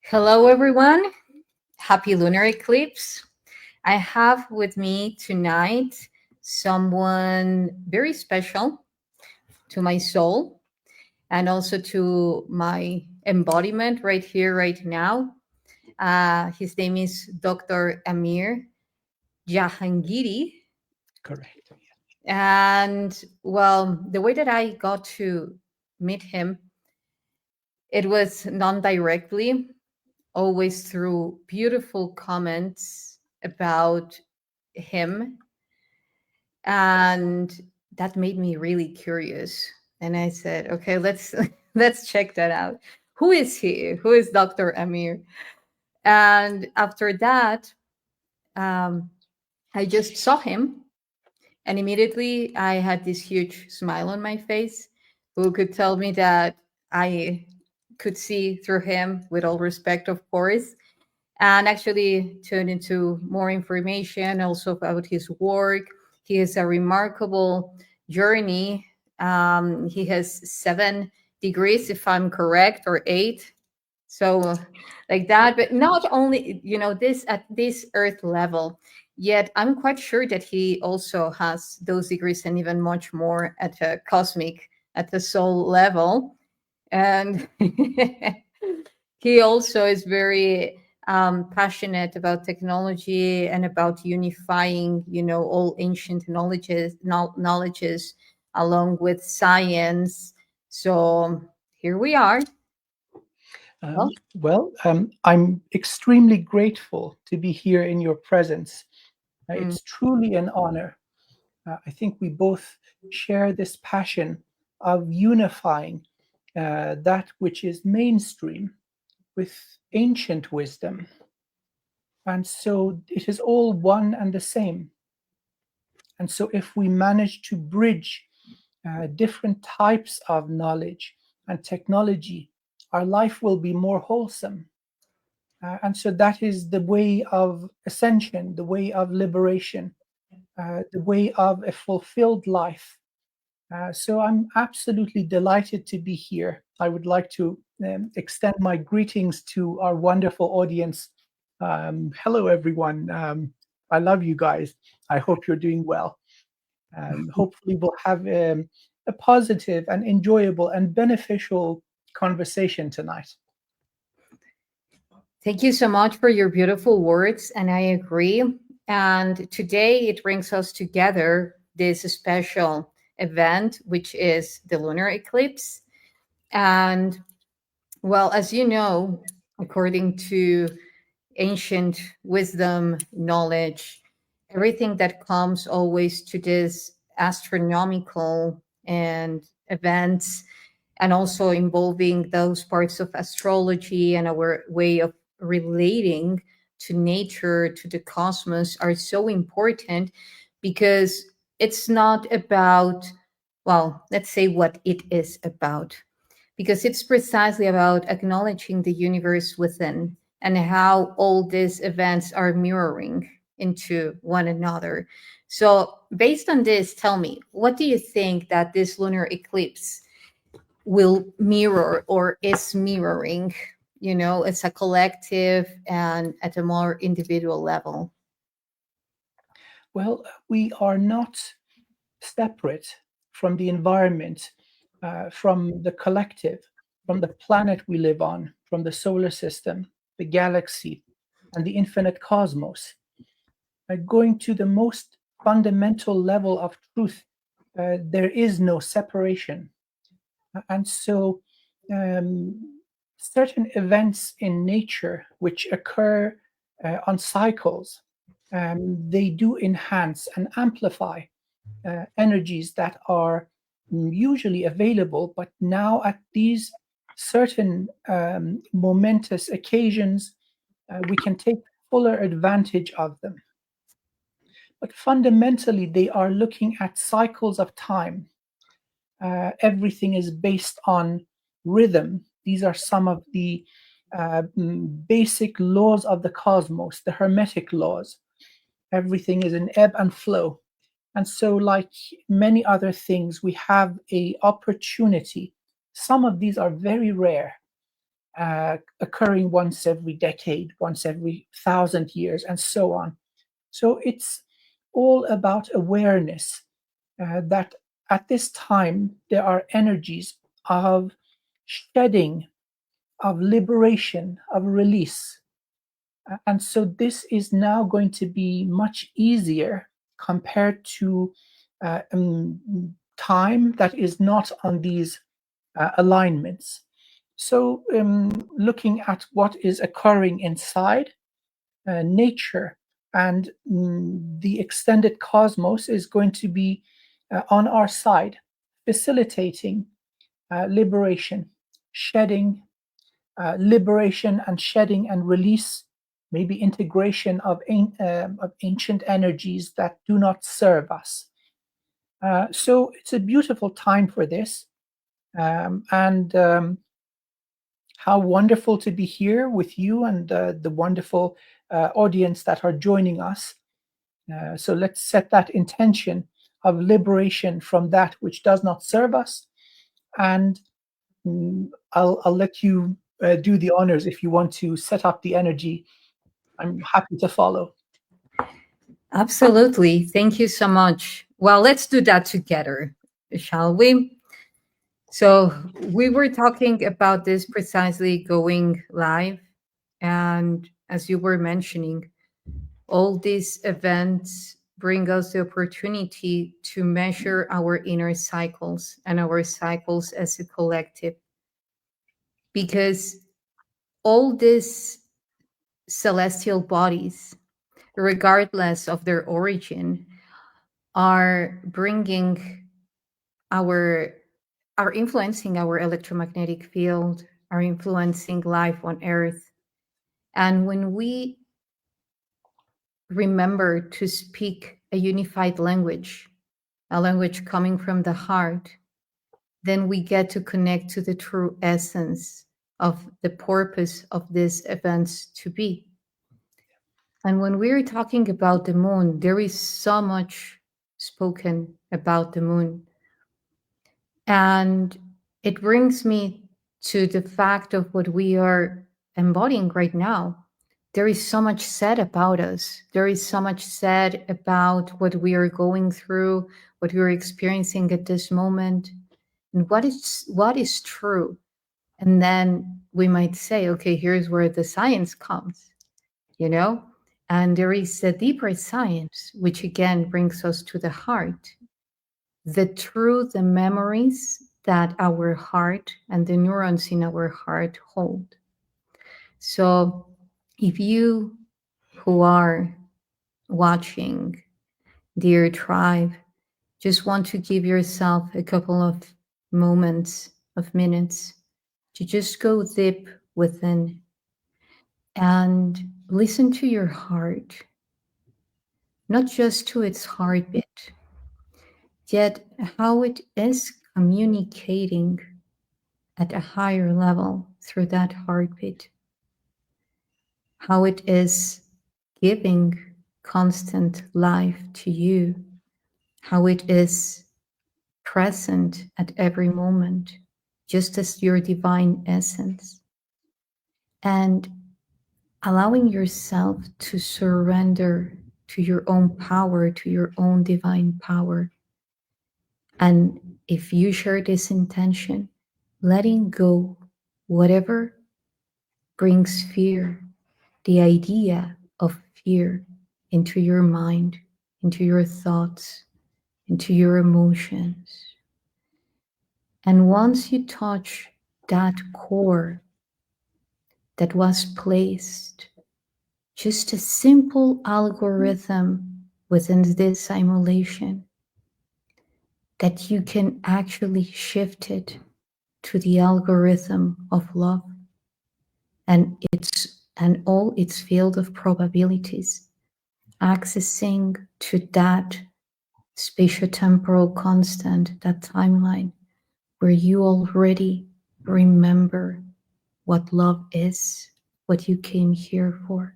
Hello, everyone. Happy lunar eclipse. I have with me tonight someone very special to my soul and also to my embodiment right here, right now. His name is Dr. Amir Jahangiri. Correct. And well, the way that I got to meet him, it was non-directly, always through beautiful comments about him. And that made me really curious. And I said, okay, let's check that out. Who is he? Who is Dr. Amir? And after that, I just saw him. And immediately I had this huge smile on my face. Who could tell me that I could see through him, with all respect, of course, and actually turned into more information also about his work. He has a remarkable journey. He has 7 degrees, if I'm correct, or 8. So like that, but not only, this at this earth level, yet I'm quite sure that he also has those degrees and even much more at a cosmic, at the soul level. And he also is very passionate about technology and about unifying, all ancient knowledges along with science. So here we are. I'm extremely grateful to be here in your presence. It's truly an honor. I think we both share this passion of unifying that which is mainstream with ancient wisdom. And so it is all one and the same. And so if we manage to bridge different types of knowledge and technology, our life will be more wholesome. And so that is the way of ascension, the way of liberation, the way of a fulfilled life. So I'm absolutely delighted to be here. I would like to extend my greetings to our wonderful audience. Hello, everyone. I love you guys. I hope you're doing well. Hopefully we'll have a positive and enjoyable and beneficial conversation tonight. Thank you so much for your beautiful words, and I agree. And today it brings us together, this special event, which is the lunar eclipse. And well, as you know, according to ancient wisdom, knowledge, everything that comes always to this astronomical and events, and also involving those parts of astrology and our way of relating to nature, to the cosmos, are so important, because it's not about, well, let's say what it is about, because it's precisely about acknowledging the universe within and how all these events are mirroring into one another. So based on this, tell me, what do you think that this lunar eclipse will mirror or is mirroring, as a collective and at a more individual level? Well, we are not separate from the environment, from the collective, from the planet we live on, from the solar system, the galaxy, and the infinite cosmos. Going to the most fundamental level of truth, there is no separation. And so certain events in nature which occur on cycles, they do enhance and amplify energies that are usually available, but now at these certain momentous occasions, we can take fuller advantage of them. But fundamentally, they are looking at cycles of time. Everything is based on rhythm. These are some of the basic laws of the cosmos, the hermetic laws. Everything is an ebb and flow. And so, like many other things, we have an opportunity. Some of these are very rare, occurring once every decade, once every 1,000 years, and so on. So it's all about awareness that at this time there are energies of shedding, of liberation, of release. And so this is now going to be much easier compared to time that is not on these alignments. So looking at what is occurring inside nature and the extended cosmos is going to be on our side, facilitating liberation, shedding, liberation and shedding and release, maybe integration of ancient energies that do not serve us. So it's a beautiful time for this. And how wonderful to be here with you and the wonderful audience that are joining us. So let's set that intention of liberation from that which does not serve us. And I'll let you do the honors if you want to set up the energy. I'm happy to follow. Absolutely. Thank you so much. Well, let's do that together, shall we? So we were talking about this precisely going live. And as you were mentioning, all these events bring us the opportunity to measure our inner cycles and our cycles as a collective. Because all these celestial bodies, regardless of their origin, are bringing are influencing our electromagnetic field, are influencing life on Earth. And when we remember to speak a unified language, a language coming from the heart, then we get to connect to the true essence of the purpose of these events to be. And when we're talking about the moon, there is so much spoken about the moon. And it brings me to the fact of what we are embodying right now. There is so much said about us. There is so much said about what we are going through, what we're experiencing at this moment, and what is true. And then we might say, okay, here's where the science comes, And there is a deeper science, which again brings us to the heart. The truth, the memories that our heart and the neurons in our heart hold. So if you who are watching, dear tribe, just want to give yourself a couple of moments, of minutes, to just go deep within and listen to your heart, not just to its heartbeat, yet how it is communicating at a higher level through that heartbeat, how it is giving constant life to you, how it is present at every moment, just as your divine essence. And allowing yourself to surrender to your own power, to your own divine power. And if you share this intention, letting go whatever brings fear, the idea of fear into your mind, into your thoughts, into your emotions. And once you touch that core that was placed, just a simple algorithm within this simulation, that you can actually shift it to the algorithm of love and all its field of probabilities, accessing to that spatiotemporal constant, that timeline where you already remember what love is, what you came here for,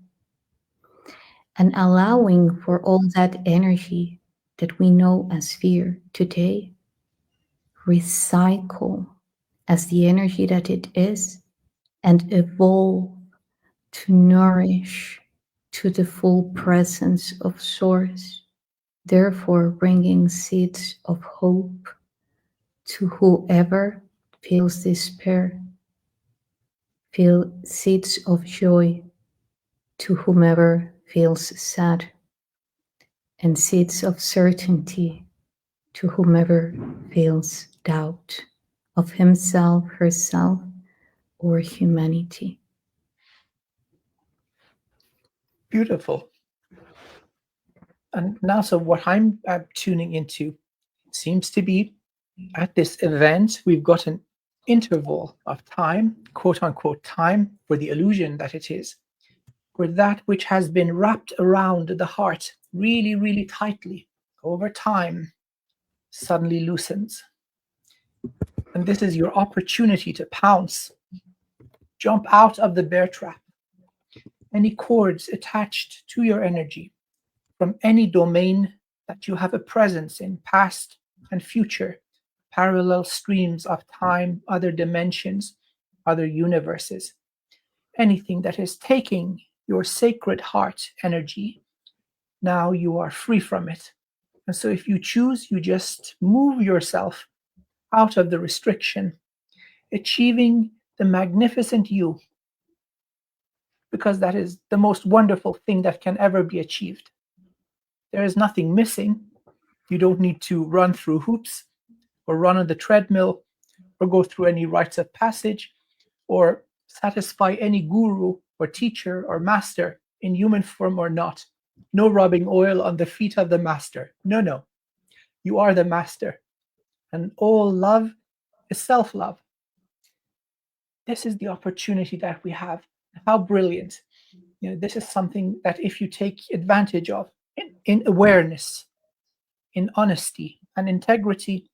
and allowing for all that energy that we know as fear today recycle as the energy that it is and evolve to nourish to the full presence of Source, therefore bringing seeds of hope to whoever feels despair, feel seeds of joy to whomever feels sad, and seeds of certainty to whomever feels doubt of himself, herself, or humanity. Beautiful. And now, so what I'm tuning into seems to be at this event, we've got an interval of time, quote unquote time, for the illusion that it is, where that which has been wrapped around the heart really, really tightly over time suddenly loosens. And this is your opportunity to pounce, jump out of the bear trap. Any cords attached to your energy from any domain that you have a presence in, past and future, parallel streams of time, other dimensions, other universes, anything that is taking your sacred heart energy, now you are free from it. And so if you choose, you just move yourself out of the restriction, achieving the magnificent you, because that is the most wonderful thing that can ever be achieved. There is nothing missing. You don't need to run through hoops or run on the treadmill or go through any rites of passage or satisfy any guru or teacher or master in human form or not. No rubbing oil on the feet of the master. No, no. You are the master. And all love is self-love. This is the opportunity that we have. How brilliant. This is something that if you take advantage of in awareness, in honesty and integrity,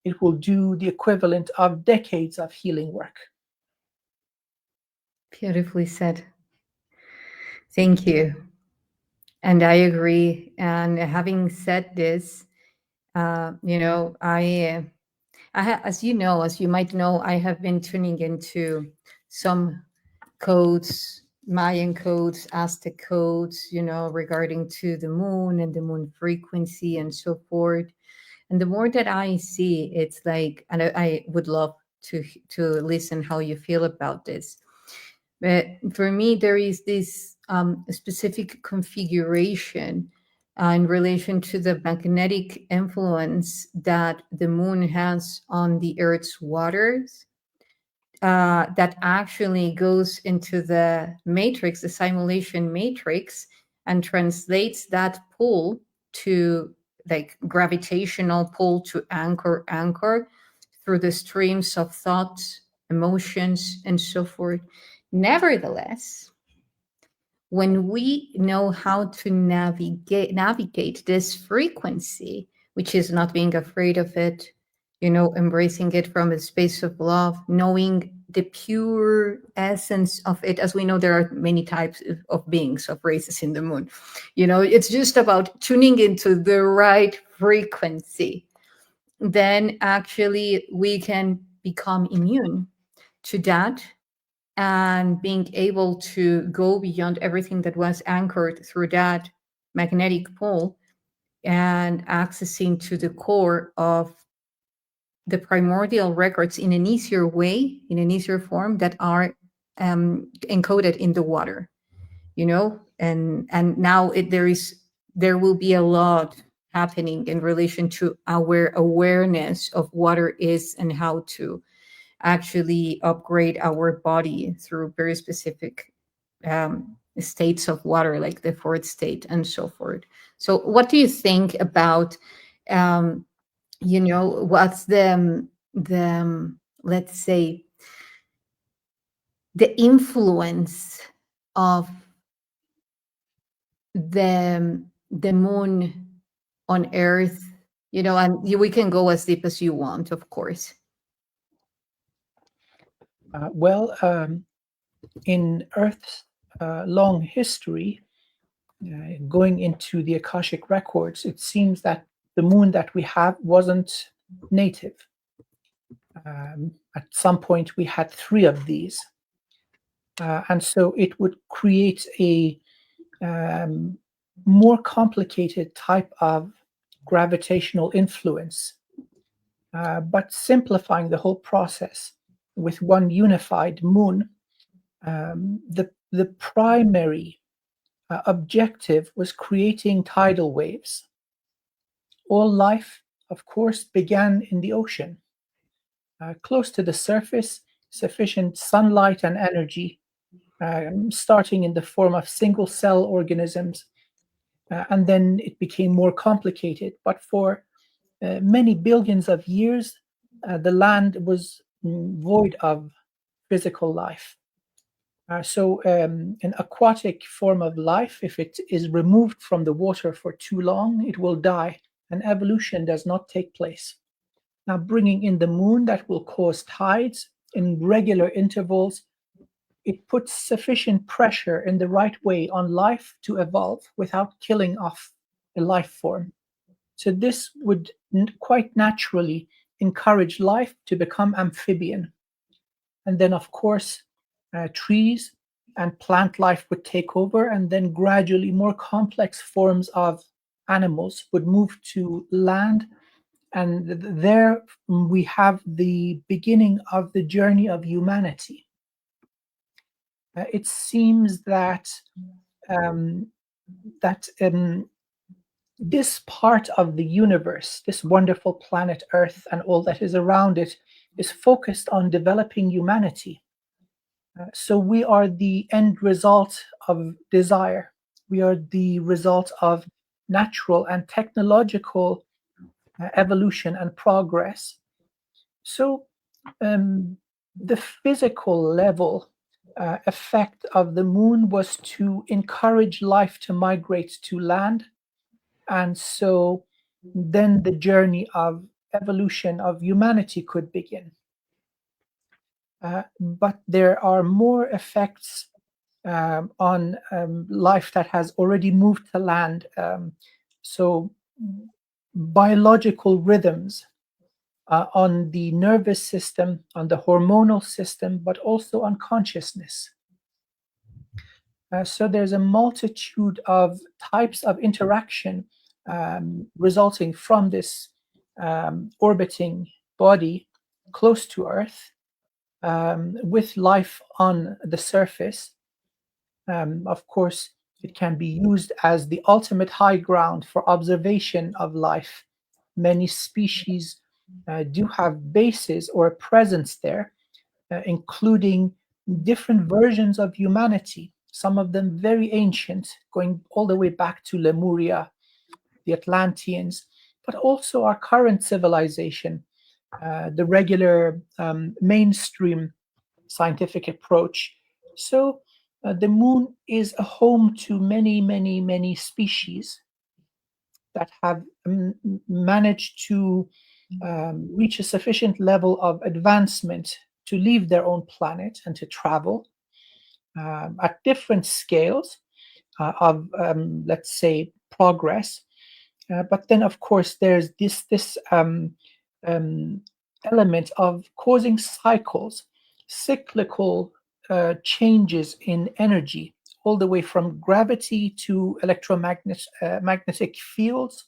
it will do the equivalent of decades of healing work. Beautifully said. Thank you. And I agree. And having said this, as you might know, I have been tuning into some codes, Mayan codes, Aztec codes, regarding to the moon and the moon frequency and so forth. And the more that I see, it's like, and I would love to listen how you feel about this. But for me, there is this specific configuration in relation to the magnetic influence that the moon has on the Earth's waters, that actually goes into the matrix, the simulation matrix, and translates that pull to like gravitational pull to anchor through the streams of thoughts, emotions, and so forth. Nevertheless, when we know how to navigate this frequency, which is not being afraid of it, embracing it from a space of love, knowing the pure essence of it. As we know, there are many types of beings, of races in the moon. It's just about tuning into the right frequency. Then actually we can become immune to that, and being able to go beyond everything that was anchored through that magnetic pole, and accessing to the core of the primordial records in an easier way, in an easier form, that are encoded in the water, and now there will be a lot happening in relation to our awareness of water is, and how to actually upgrade our body through very specific states of water, like the fourth state and so forth. So what do you think about what's the let's say the influence of the moon on Earth? And we can go as deep as you want, of course. Well, in Earth's long history, going into the Akashic records, it seems that the moon that we have wasn't native. At some point, we had 3 of these. And so it would create a more complicated type of gravitational influence, but simplifying the whole process with one unified moon. The primary objective was creating tidal waves. All life, of course, began in the ocean. Close to the surface, sufficient sunlight and energy, starting in the form of single-cell organisms, and then it became more complicated. But for many billions of years, the land was void of physical life. So an aquatic form of life, if it is removed from the water for too long, it will die, and evolution does not take place. Now, bringing in the moon that will cause tides in regular intervals, it puts sufficient pressure in the right way on life to evolve without killing off a life form. So this would quite naturally encourage life to become amphibian. And then, of course, trees and plant life would take over, and then gradually more complex forms of animals would move to land. And there we have the beginning of the journey of humanity. It seems that this part of the universe, this wonderful planet Earth and all that is around it, is focused on developing humanity. So we are the end result of desire. We are the result of natural and technological evolution and progress. So the physical level effect of the moon was to encourage life to migrate to land. And so then the journey of evolution of humanity could begin. But there are more effects on life that has already moved to land. So biological rhythms on the nervous system, on the hormonal system, but also on consciousness. So there's a multitude of types of interaction resulting from this orbiting body close to Earth, with life on the surface. Of course, it can be used as the ultimate high ground for observation of life. Many species do have bases or a presence there, including different versions of humanity, some of them very ancient, going all the way back to Lemuria, the Atlanteans, but also our current civilization, the regular mainstream scientific approach. So the moon is a home to many, many, many species that have managed to reach a sufficient level of advancement to leave their own planet and to travel at different scales of, let's say, progress. But then, of course, there's this element of causing cycles, cyclical changes in energy, all the way from gravity to magnetic fields.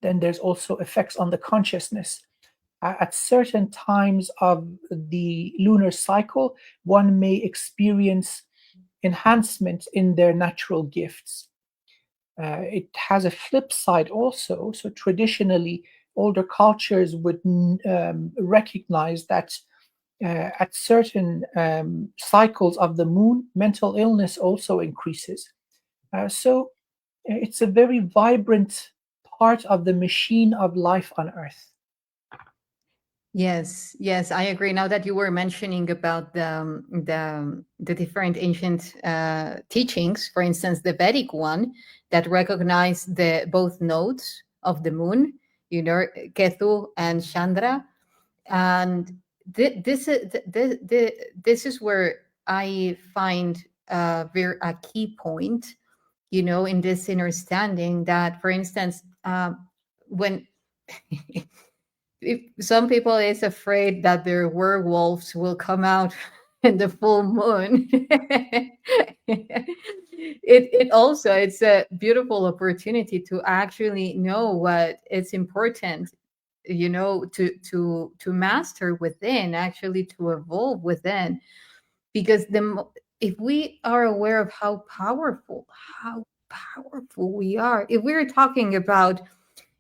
Then there's also effects on the consciousness. At certain times of the lunar cycle, one may experience enhancement in their natural gifts. It has a flip side also. So traditionally, older cultures would recognize that at certain cycles of the moon, mental illness also increases. So it's a very vibrant part of the machine of life on Earth. Yes, I agree. Now that you were mentioning about the different ancient teachings, for instance, the Vedic one that recognized the both nodes of the moon, Ketu and Chandra, and this is where I find a key point, in this understanding that, for instance, when if some people is afraid that their werewolves will come out in the full moon, it's a beautiful opportunity to actually know what it's important, to master within, actually to evolve within, because if we are aware of how powerful we are, if we're talking about,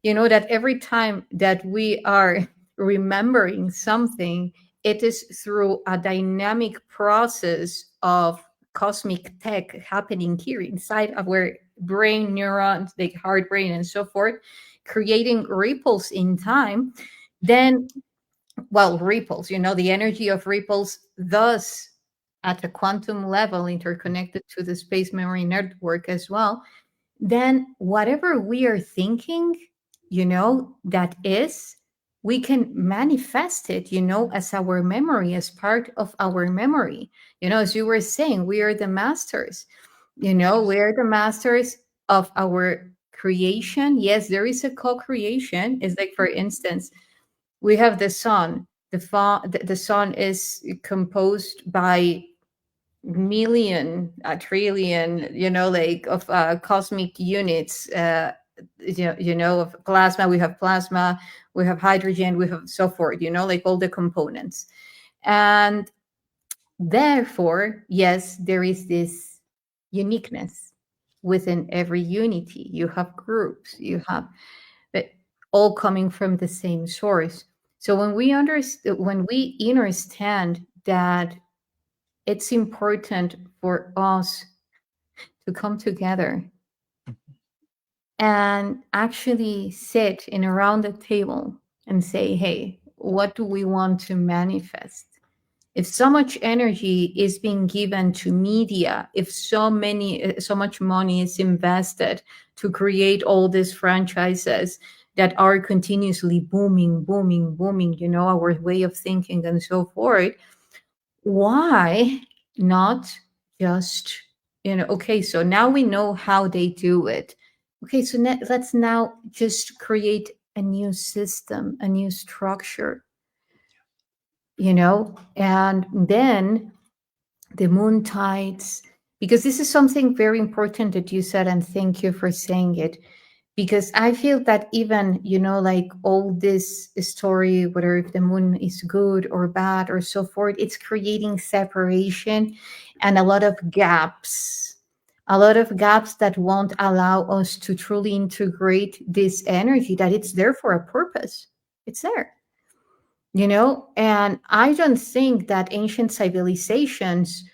that every time that we are remembering something, it is through a dynamic process of cosmic tech happening here inside our brain, neurons, the heart, brain, and so forth, creating ripples in time. Then, ripples, the energy of ripples, thus at a quantum level, interconnected to the space memory network as well. Then whatever we are thinking, that is, we can manifest it, as our memory, as part of our memory. As you were saying, we are the masters, we are the masters of our creation. Yes, there is a co-creation. It's like, for instance, we have the sun. The sun is composed by a trillion, of cosmic units, of plasma. We have plasma, we have hydrogen, we have so forth, all the components. And therefore, yes, there is this uniqueness within every unity. You have groups, you have all coming from the same source. So when we understand that it's important for us to come together and actually sit in around the table and say, hey, what do we want to manifest? If so much energy is being given to media, if so much money is invested to create all these franchises that are continuously booming, our way of thinking and so forth, why not just, okay, so now we know how they do it. Okay, so let's now just create a new system, a new structure, and then the moon tides, because this is something very important that you said, and thank you for saying it, because I feel that even, like all this story, whether if the moon is good or bad or so forth, it's creating separation and a lot of gaps that won't allow us to truly integrate this energy, that it's there for a purpose. It's there, and I don't think that ancient civilizations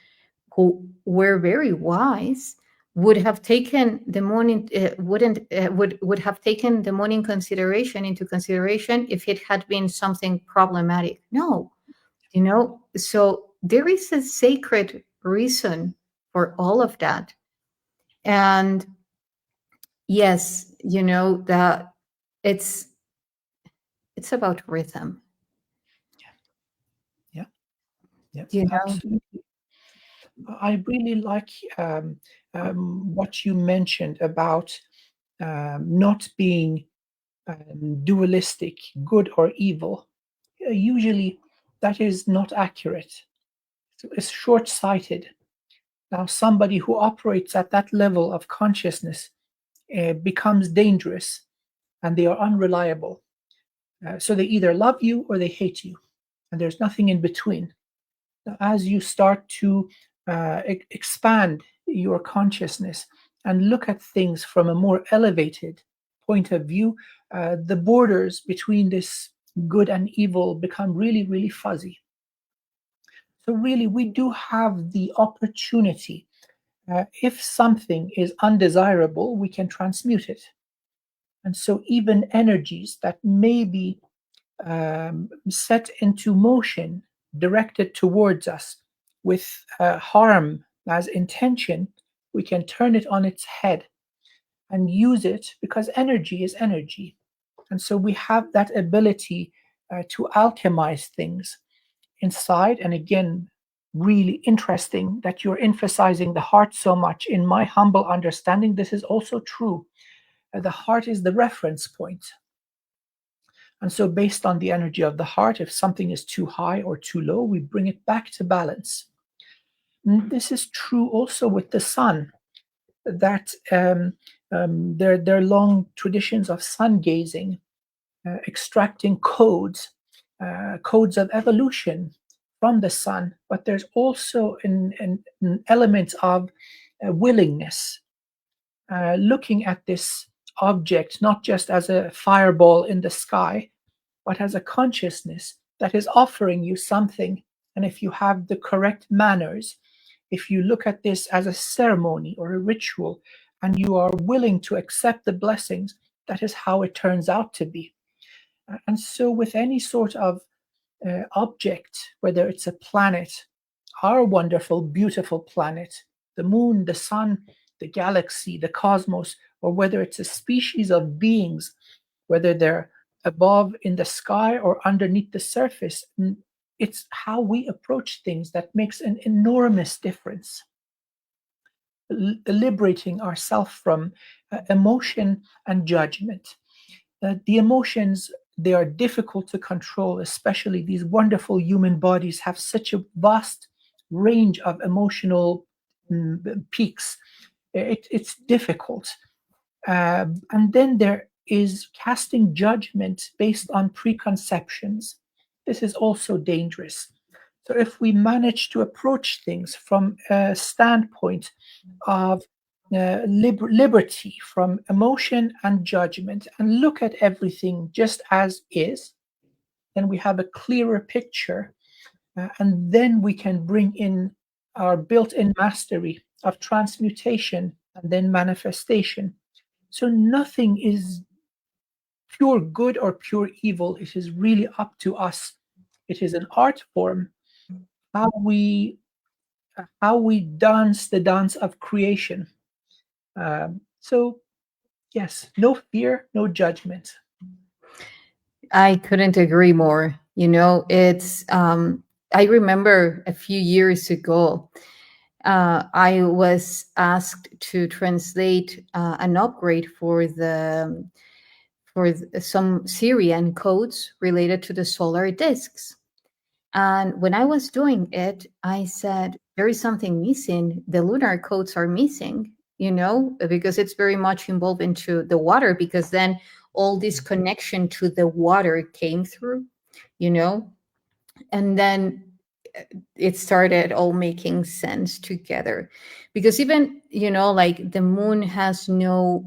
who were very wise would have taken the moon would have taken the moon into consideration if it had been something problematic. No, so there is a sacred reason for all of that. And yes, that it's about rhythm. Yeah, You know? absolutely. I really like what you mentioned about not being dualistic, good or evil. Usually, that is not accurate. It's short-sighted. Now, somebody who operates at that level of consciousness becomes dangerous, and they are unreliable. So they either love you or they hate you, and there's nothing in between. Now, as you start to expand your consciousness and look at things from a more elevated point of view, the borders between this good and evil become really, really fuzzy. So, really, we do have the opportunity. If something is undesirable, we can transmute it. And so, even energies that may be set into motion, directed towards us with harm as intention, we can turn it on its head and use it, because energy is energy. And so we have that ability to alchemize things inside. And again, really interesting that you're emphasizing the heart so much. In my humble understanding, this is also true. The heart is the reference point. And so, based on the energy of the heart, if something is too high or too low, we bring it back to balance. And this is true also with the sun, that there are long traditions of sun gazing, extracting codes of evolution from the sun. But there's also an element of willingness, looking at this object not just as a fireball in the sky, but as a consciousness that is offering you something. And if you have the correct manners, if you look at this as a ceremony or a ritual, and you are willing to accept the blessings, that is how it turns out to be. And so, with any sort of object, whether it's a planet, our wonderful, beautiful planet, the moon, the sun, the galaxy, the cosmos, or whether it's a species of beings, whether they're above in the sky or underneath the surface, it's how we approach things that makes an enormous difference. Liberating ourselves from emotion and judgment. The emotions, they are difficult to control, especially these wonderful human bodies have such a vast range of emotional peaks. It's difficult. And then there is casting judgment based on preconceptions. This is also dangerous. So if we manage to approach things from a standpoint of liberty from emotion and judgment, and look at everything just as is, then we have a clearer picture. And then we can bring in our built-in mastery of transmutation and then manifestation. So nothing is pure good or pure evil. It is really up to us. It is an art form, how we dance the dance of creation. So yes, no fear, no judgment. I couldn't agree more. It's I remember a few years ago, I was asked to translate an upgrade for some Syrian codes related to the solar discs. And when I was doing it, I said, there is something missing. The lunar codes are missing, because it's very much involved into the water, because then all this connection to the water came through, and then it started all making sense together. Because even, like the moon has no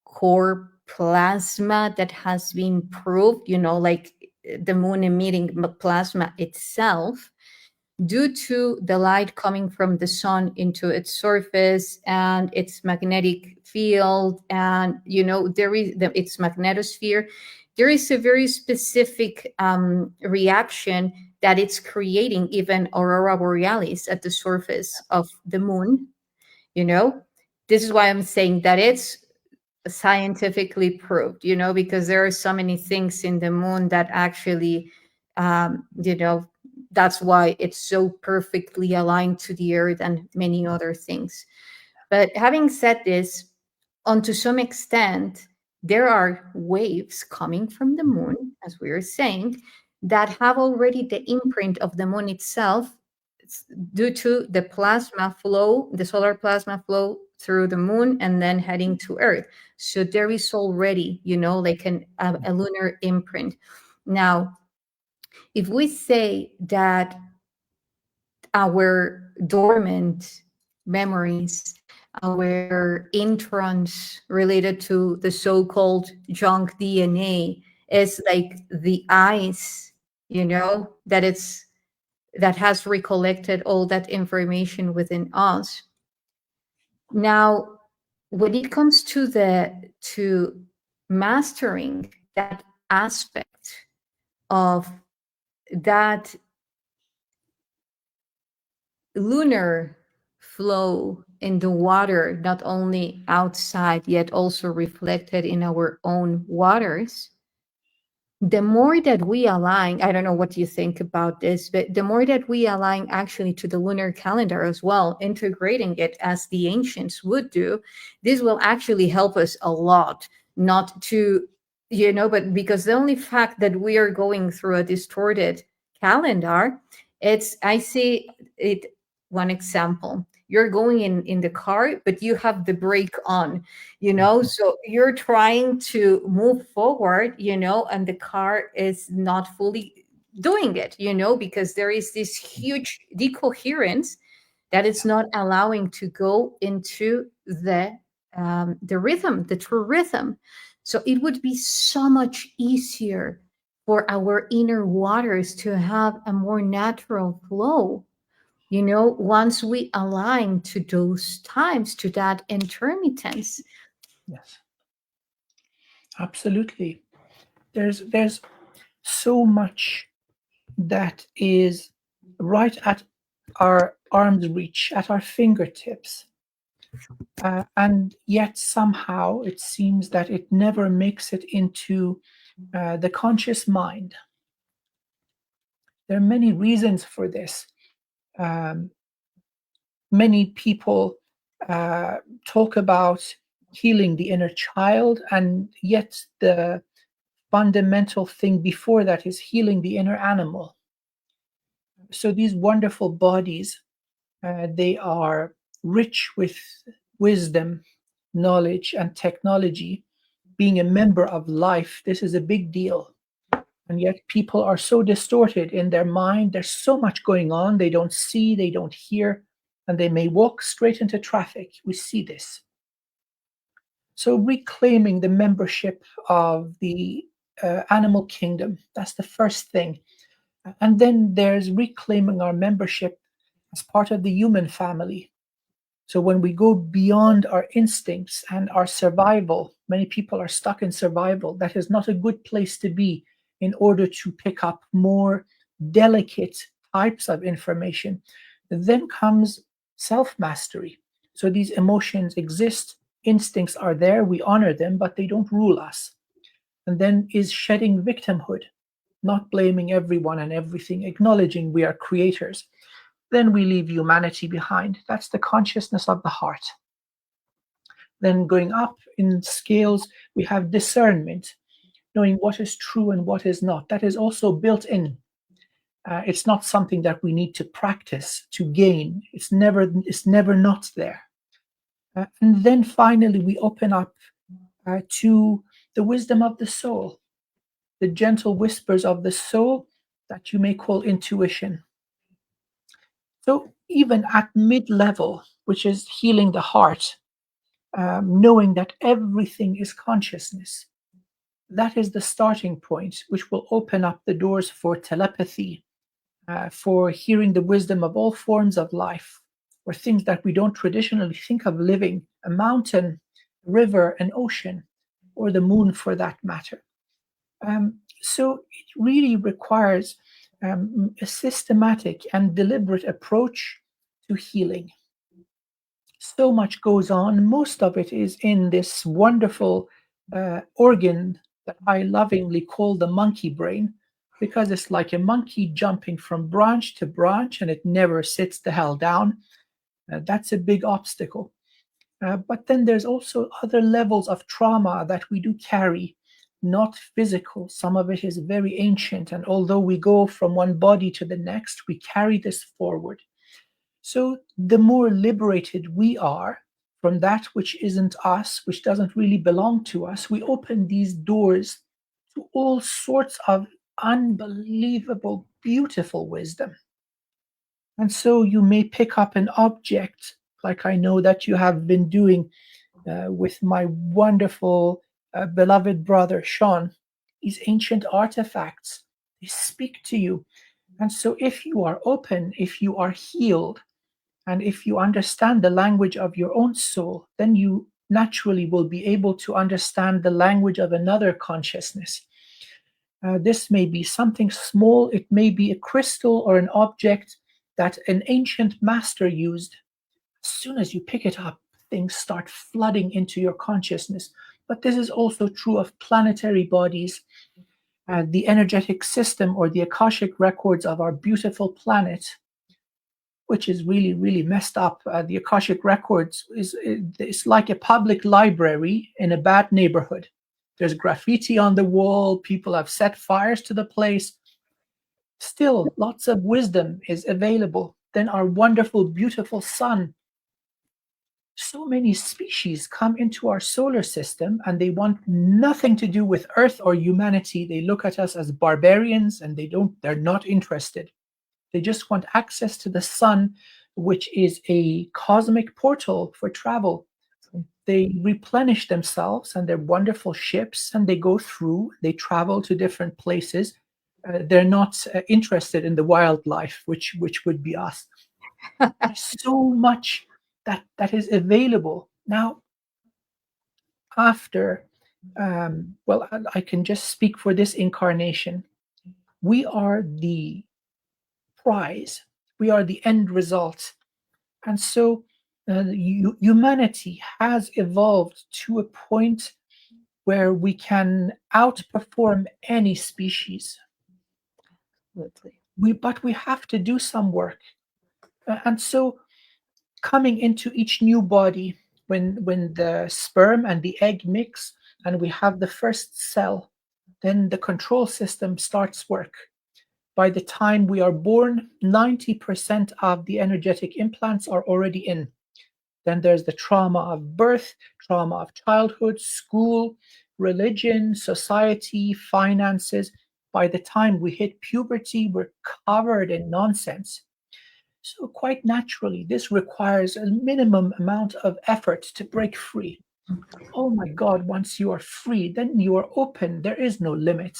core plasma that has been proved, like the moon emitting plasma itself, due to the light coming from the sun into its surface and its magnetic field, and there is its magnetosphere. There is a very specific reaction that it's creating, even aurora borealis at the surface of the moon. This is why I'm saying that it's scientifically proved, because there are so many things in the moon that actually that's why it's so perfectly aligned to the earth and many other things. But having said this, to some extent, there are waves coming from the moon, as we were saying, that have already the imprint of the moon itself due to the plasma flow, the solar plasma flow through the moon and then heading to Earth. So there is already, like a lunar imprint. Now, if we say that our dormant memories, our introns related to the so-called junk DNA is like the ice, that has recollected all that information within us. Now, when it comes to mastering that aspect of that lunar flow in the water, not only outside, yet also reflected in our own waters, the more that we align, I don't know what you think about this, but the more that we align actually to the lunar calendar as well, integrating it as the ancients would do, this will actually help us a lot, not to, but because the only fact that we are going through a distorted calendar, I see it, one example. You're going in the car, but you have the brake on, so you're trying to move forward, and the car is not fully doing it, because there is this huge decoherence that it's not allowing to go into the rhythm, the true rhythm. So it would be so much easier for our inner waters to have a more natural flow, once we align to those times, to that intermittence. Yes, absolutely. There's so much that is right at our arm's reach, at our fingertips. And yet somehow it seems that it never makes it into the conscious mind. There are many reasons for this. Many people talk about healing the inner child, and yet the fundamental thing before that is healing the inner animal. So these wonderful bodies, they are rich with wisdom, knowledge, and technology. Being a member of life, this is a big deal. And yet people are so distorted in their mind. There's so much going on. They don't see, they don't hear, and they may walk straight into traffic. We see this. So reclaiming the membership of the animal kingdom, that's the first thing. And then there's reclaiming our membership as part of the human family. So when we go beyond our instincts and our survival, many people are stuck in survival. That is not a good place to be in order to pick up more delicate types of information. Then comes self-mastery. So these emotions exist, instincts are there, we honor them, but they don't rule us. And then is shedding victimhood, not blaming everyone and everything, acknowledging we are creators. Then we leave humanity behind. That's the consciousness of the heart. Then going up in scales, we have discernment, knowing what is true and what is not. That is also built in. It's not something that we need to practice to gain. It's never not there. And then finally, we open up to the wisdom of the soul, the gentle whispers of the soul that you may call intuition. So even at mid-level, which is healing the heart, knowing that everything is consciousness, that is the starting point, which will open up the doors for telepathy, for hearing the wisdom of all forms of life, or things that we don't traditionally think of living, a mountain, river, an ocean, or the moon for that matter. So it really requires a systematic and deliberate approach to healing. So much goes on. Most of it is in this wonderful organ that I lovingly call the monkey brain, because it's like a monkey jumping from branch to branch and it never sits the hell down. That's a big obstacle. But then there's also other levels of trauma that we do carry, not physical. Some of it is very ancient, and although we go from one body to the next, we carry this forward. So the more liberated we are from that which isn't us, which doesn't really belong to us, we open these doors to all sorts of unbelievable, beautiful wisdom. And so you may pick up an object, like I know that you have been doing with my wonderful, beloved brother, Sean. These ancient artifacts, they speak to you. And so if you are open, if you are healed, and if you understand the language of your own soul, then you naturally will be able to understand the language of another consciousness. This may be something small, it may be a crystal or an object that an ancient master used. As soon as you pick it up, things start flooding into your consciousness. But this is also true of planetary bodies, the energetic system or the Akashic records of our beautiful planet, which is really, really messed up. The Akashic records it's like a public library in a bad neighborhood. There's graffiti on the wall, people have set fires to the place. Still, lots of wisdom is available. Then our wonderful, beautiful sun. So many species come into our solar system and they want nothing to do with Earth or humanity. They look at us as barbarians and they're not interested. They just want access to the sun, which is a cosmic portal for travel. They replenish themselves and their wonderful ships, and they go through, they travel to different places. They're not interested in the wildlife, which would be us. There's so much that is available. Now, after, well, I can just speak for this incarnation. We are the prize. We are the end result. And so humanity has evolved to a point where we can outperform any species. But we have to do some work. And so coming into each new body, when the sperm and the egg mix and we have the first cell, then the control system starts work. By the time we are born, 90% of the energetic implants are already in. Then there's the trauma of birth, trauma of childhood, school, religion, society, finances. By the time we hit puberty, we're covered in nonsense. So quite naturally, this requires a minimum amount of effort to break free. Oh my God, once you are free, then you are open. There is no limit.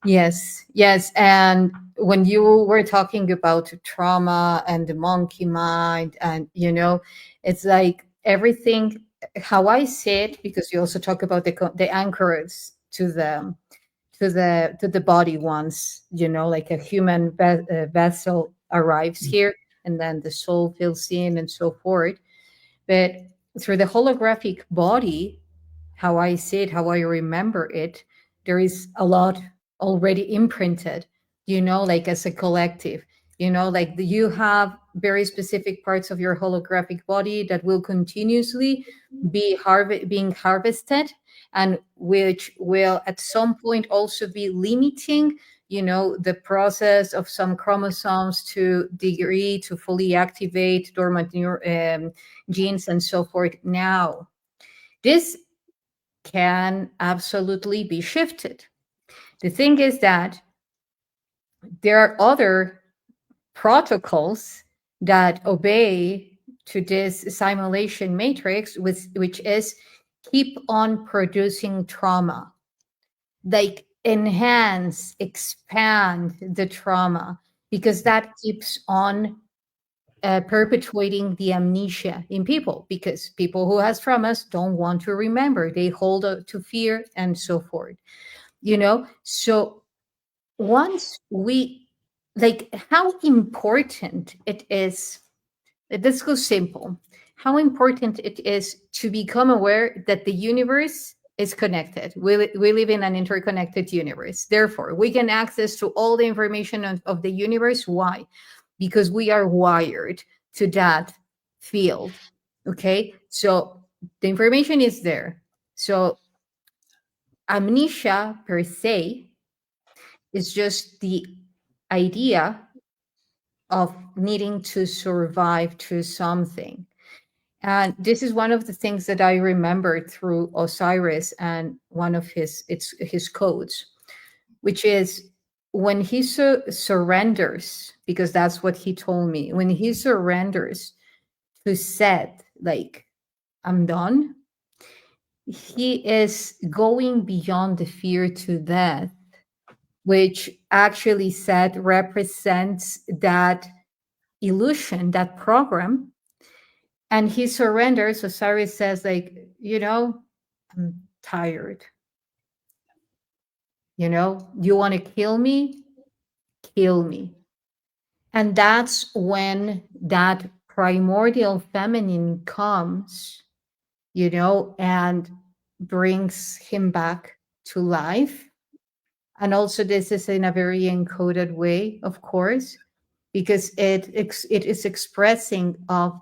Yes, yes. And when you were talking about trauma and the monkey mind, and it's like everything, how I see it, because you also talk about the anchors to the body once, like a human vessel arrives here, and then the soul fills in and so forth. But through the holographic body, how I see it, how I remember it, there is a lot already imprinted, like as a collective, like you have very specific parts of your holographic body that will continuously be being harvested, and which will at some point also be limiting the process of some chromosomes to degree to fully activate dormant genes and so forth. Now, this can absolutely be shifted. The thing is that there are other protocols that obey to this simulation matrix, which is keep on producing trauma, like enhance, expand the trauma, because that keeps on perpetuating the amnesia in people, because people who has traumas don't want to remember, they hold to fear and so forth. So once we, like, how important it is, let's go simple, how important it is to become aware that the universe is connected. We live in an interconnected universe. Therefore, we can access to all the information of the universe. Why? Because we are wired to that field. Okay, so the information is there. So amnesia per se is just the idea of needing to survive through something. And this is one of the things that I remembered through Osiris and one of his codes, which is when he surrenders, because that's what he told me, when he surrenders to Set, like, I'm done, he is going beyond the fear to death, which actually Set represents that illusion, that program. And he surrenders. Osiris says, like, I'm tired. You want to kill me? Kill me. And that's when that primordial feminine comes, and brings him back to life. And also this is in a very encoded way, of course, because it is expressing of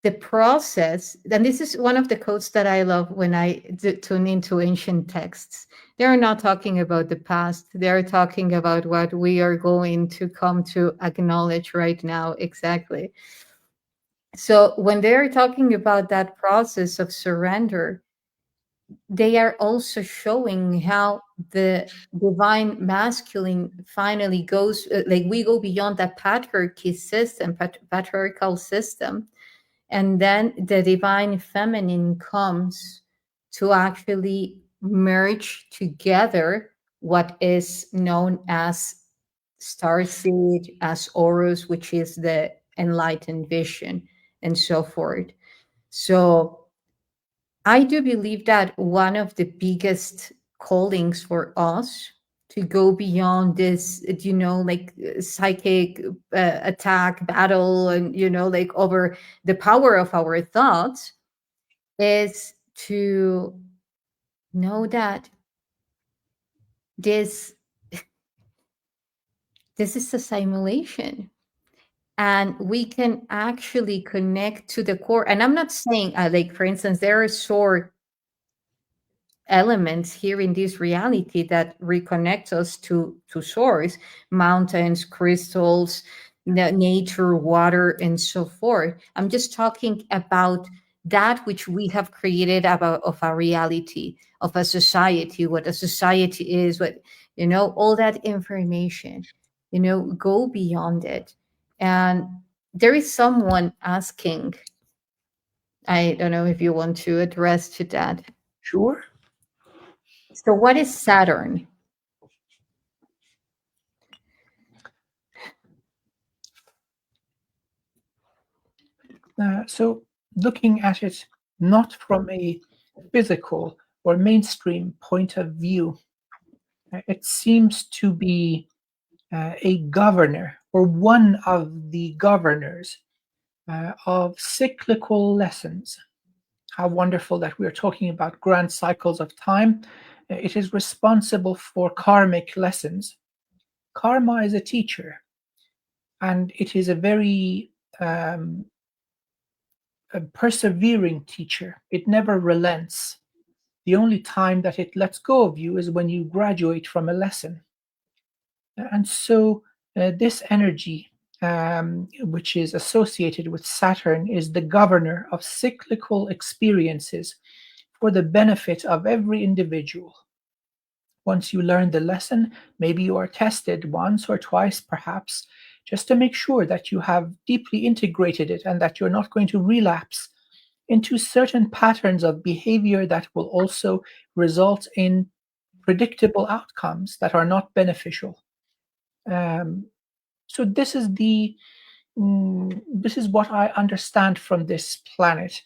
the process. And this is one of the quotes that I love when I tune into ancient texts. They're not talking about the past. They're talking about what we are going to come to acknowledge right now. Exactly. So when they're talking about that process of surrender, they are also showing how the divine masculine finally goes, like, we go beyond that patriarchal system. And then the divine feminine comes to actually merge together what is known as starseed, as Horus, which is the enlightened vision, and so forth. So I do believe that one of the biggest callings for us to go beyond this, like, psychic attack, battle, and, like, over the power of our thoughts, is to know that this is a simulation, and we can actually connect to the core. And I'm not saying, like, for instance, there are elements here in this reality that reconnect us to source, mountains, crystals, nature, water, and so forth. I'm just talking about that which we have created of a reality, of a society, what a society is, what, all that information, go beyond it. And there is someone asking, I don't know if you want to address to that. Sure. So what is Saturn? So looking at it not from a physical or mainstream point of view, it seems to be a governor, or one of the governors of cyclical lessons. How wonderful that we are talking about grand cycles of time. It is responsible for karmic lessons. Karma is a teacher, and it is a very a persevering teacher. It never relents. The only time that it lets go of you is when you graduate from a lesson. And so this energy, which is associated with Saturn, is the governor of cyclical experiences for the benefit of every individual. Once you learn the lesson, maybe you are tested once or twice, perhaps, just to make sure that you have deeply integrated it and that you're not going to relapse into certain patterns of behavior that will also result in predictable outcomes that are not beneficial. So this is this is what I understand from this planet.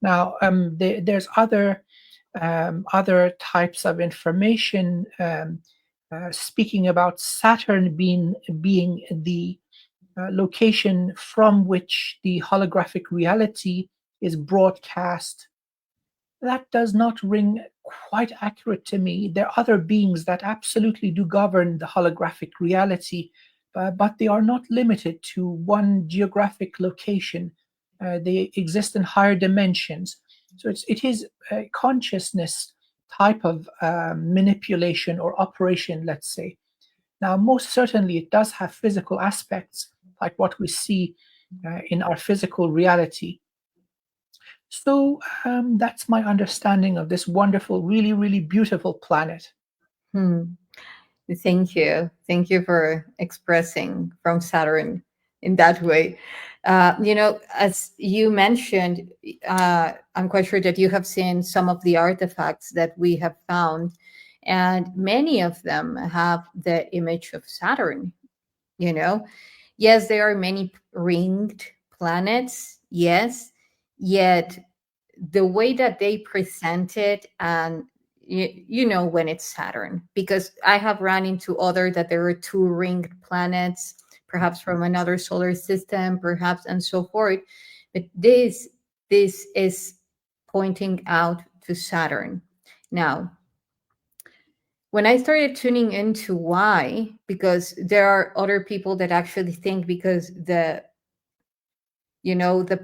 Now, there's other types of information speaking about Saturn being the location from which the holographic reality is broadcast. that does not ring quite accurate to me. There are other beings that absolutely do govern the holographic reality, but they are not limited to one geographic location. They exist in higher dimensions. So it is a consciousness type of manipulation or operation, let's say. Now, most certainly, it does have physical aspects, like what we see in our physical reality. So that's my understanding of this wonderful, really, really beautiful planet. Hmm. Thank you. Thank you for expressing from Saturn in that way. As you mentioned, I'm quite sure that you have seen some of the artifacts that we have found, and many of them have the image of Saturn. Yes, there are many ringed planets, yes, yet the way that they present it, and you know when it's Saturn, because I have run into other that there are two ringed planets, perhaps from another solar system, perhaps, and so forth. But this is pointing out to Saturn. Now, when I started tuning into why, because there are other people that actually think because the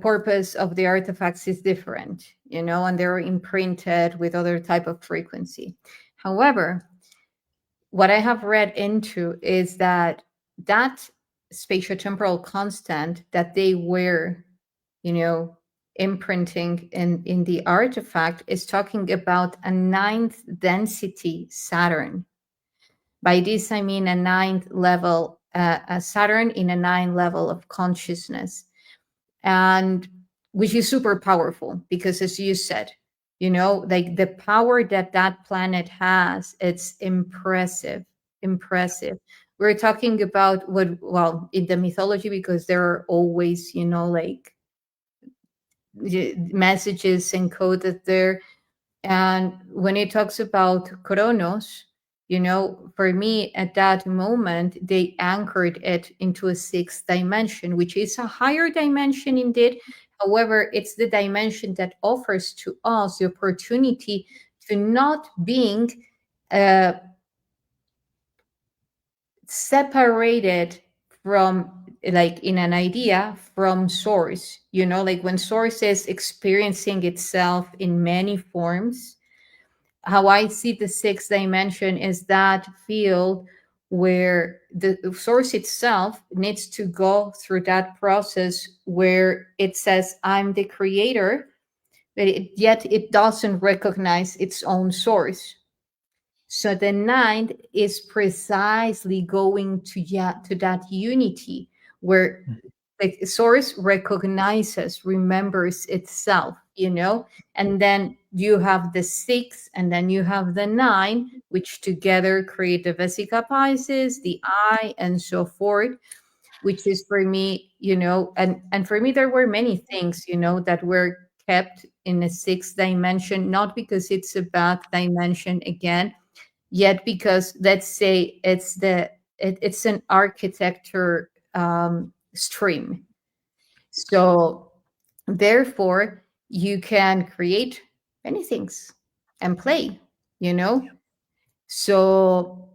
purpose of the artifacts is different, and they're imprinted with other type of frequency. However, what I have read into is that spatiotemporal constant that they were, imprinting in the artifact is talking about a ninth density Saturn. By this, I mean a ninth level, a Saturn in a ninth level of consciousness, and which is super powerful because, as you said, like the power that planet has, it's impressive. We're talking about in the mythology, because there are always, like messages encoded there. And when it talks about Kronos, for me at that moment, they anchored it into a sixth dimension, which is a higher dimension indeed. However, it's the dimension that offers to us the opportunity to not being separated from, like in an idea, from source. Like when source is experiencing itself in many forms, how I see the sixth dimension is that field where the source itself needs to go through that process where it says, I'm the creator, but yet it doesn't recognize its own source. So the ninth is precisely going to that unity where the source recognizes, remembers itself, and then you have the sixth, and then you have the nine, which together create the vesica piscis, the eye, and so forth, which is for me, and for me, there were many things, that were kept in a sixth dimension, not because it's a bad dimension again, yet because, let's say, it's an architecture stream. So therefore, you can create many things and play, So,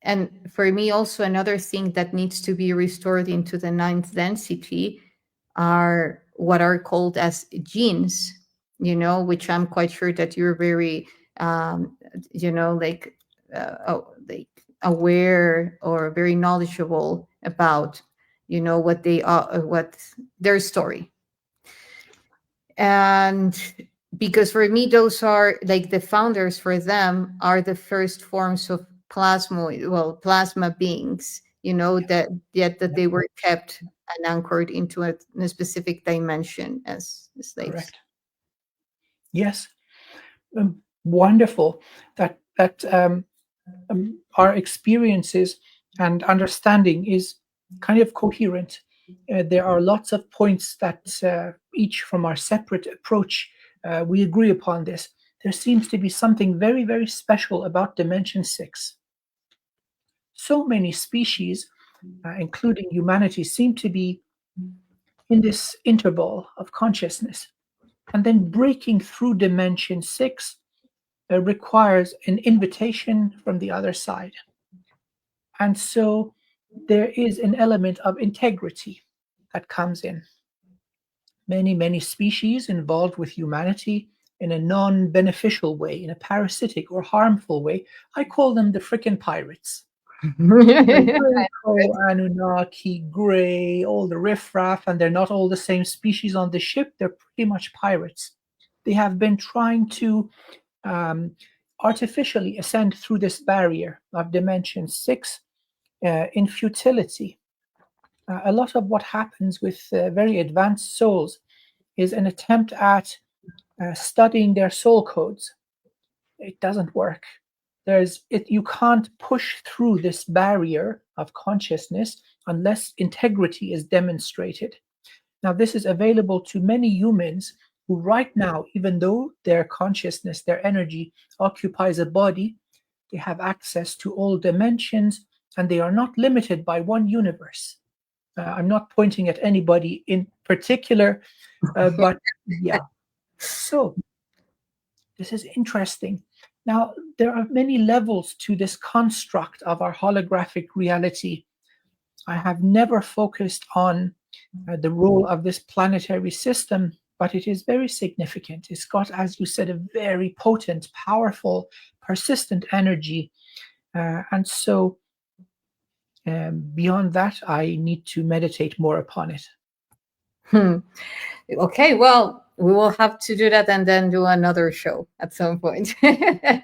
and for me, also another thing that needs to be restored into the ninth density are what are called as genes, which I'm quite sure that you're very, like aware or very knowledgeable about, what they are, what their story. And because for me, those are like the founders, for them are the first forms of plasma beings, that they were kept and anchored into a specific dimension as slaves. Correct. Yes. Wonderful that our experiences and understanding is kind of coherent. There are lots of points that each from our separate approach, we agree upon this. There seems to be something very, very special about Dimension 6. So many species, including humanity, seem to be in this interval of consciousness. And then breaking through dimension 6 requires an invitation from the other side. And so there is an element of integrity that comes in. Many species involved with humanity in a non-beneficial way, in a parasitic or harmful way. I call them the frickin' pirates. Anunnaki, Grey, all the riffraff, and they're not all the same species on the ship. They're pretty much pirates. They have been trying to artificially ascend through this barrier of dimension 6 in futility. A lot of what happens with very advanced souls is an attempt at studying their soul codes. It doesn't work. You can't push through this barrier of consciousness unless integrity is demonstrated. Now, this is available to many humans who right now, even though their consciousness, their energy occupies a body, they have access to all dimensions, and they are not limited by one universe. I'm not pointing at anybody in particular, but yeah. So this is interesting. Now, there are many levels to this construct of our holographic reality. I have never focused on the role of this planetary system, but it is very significant. It's got, as you said, a very potent, powerful, persistent energy. And so beyond that, I need to meditate more upon it. Okay, well, we will have to do that and then do another show at some point. But,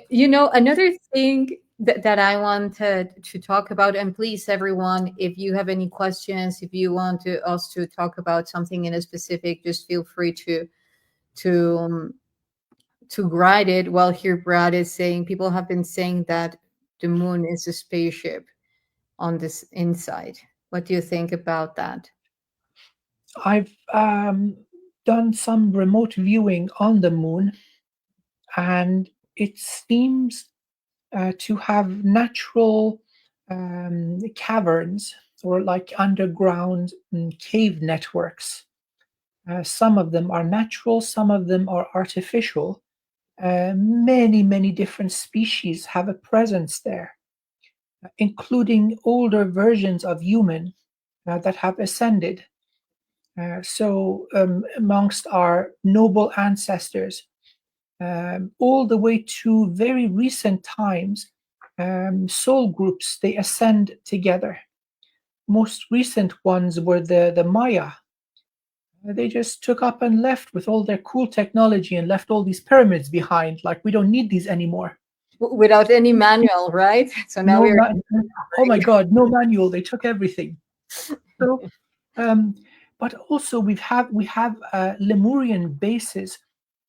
another thing that I wanted to talk about, and please, everyone, if you have any questions, if you want us to talk about something in a specific, just feel free to write it. While here, Brad is saying people have been saying that the moon is a spaceship on this inside. What do you think about that? I've done some remote viewing on the moon, and it seems to have natural caverns or like underground cave networks. Some of them are natural, some of them are artificial. Many different species have a presence there, including older versions of human that have ascended. So amongst our noble ancestors, all the way to very recent times, soul groups, they ascend together. Most recent ones were the Maya. They just took up and left with all their cool technology and left all these pyramids behind. Like, we don't need these anymore. Without any manual, right? So now oh my God, no manual. They took everything. So, but also we have Lemurian bases.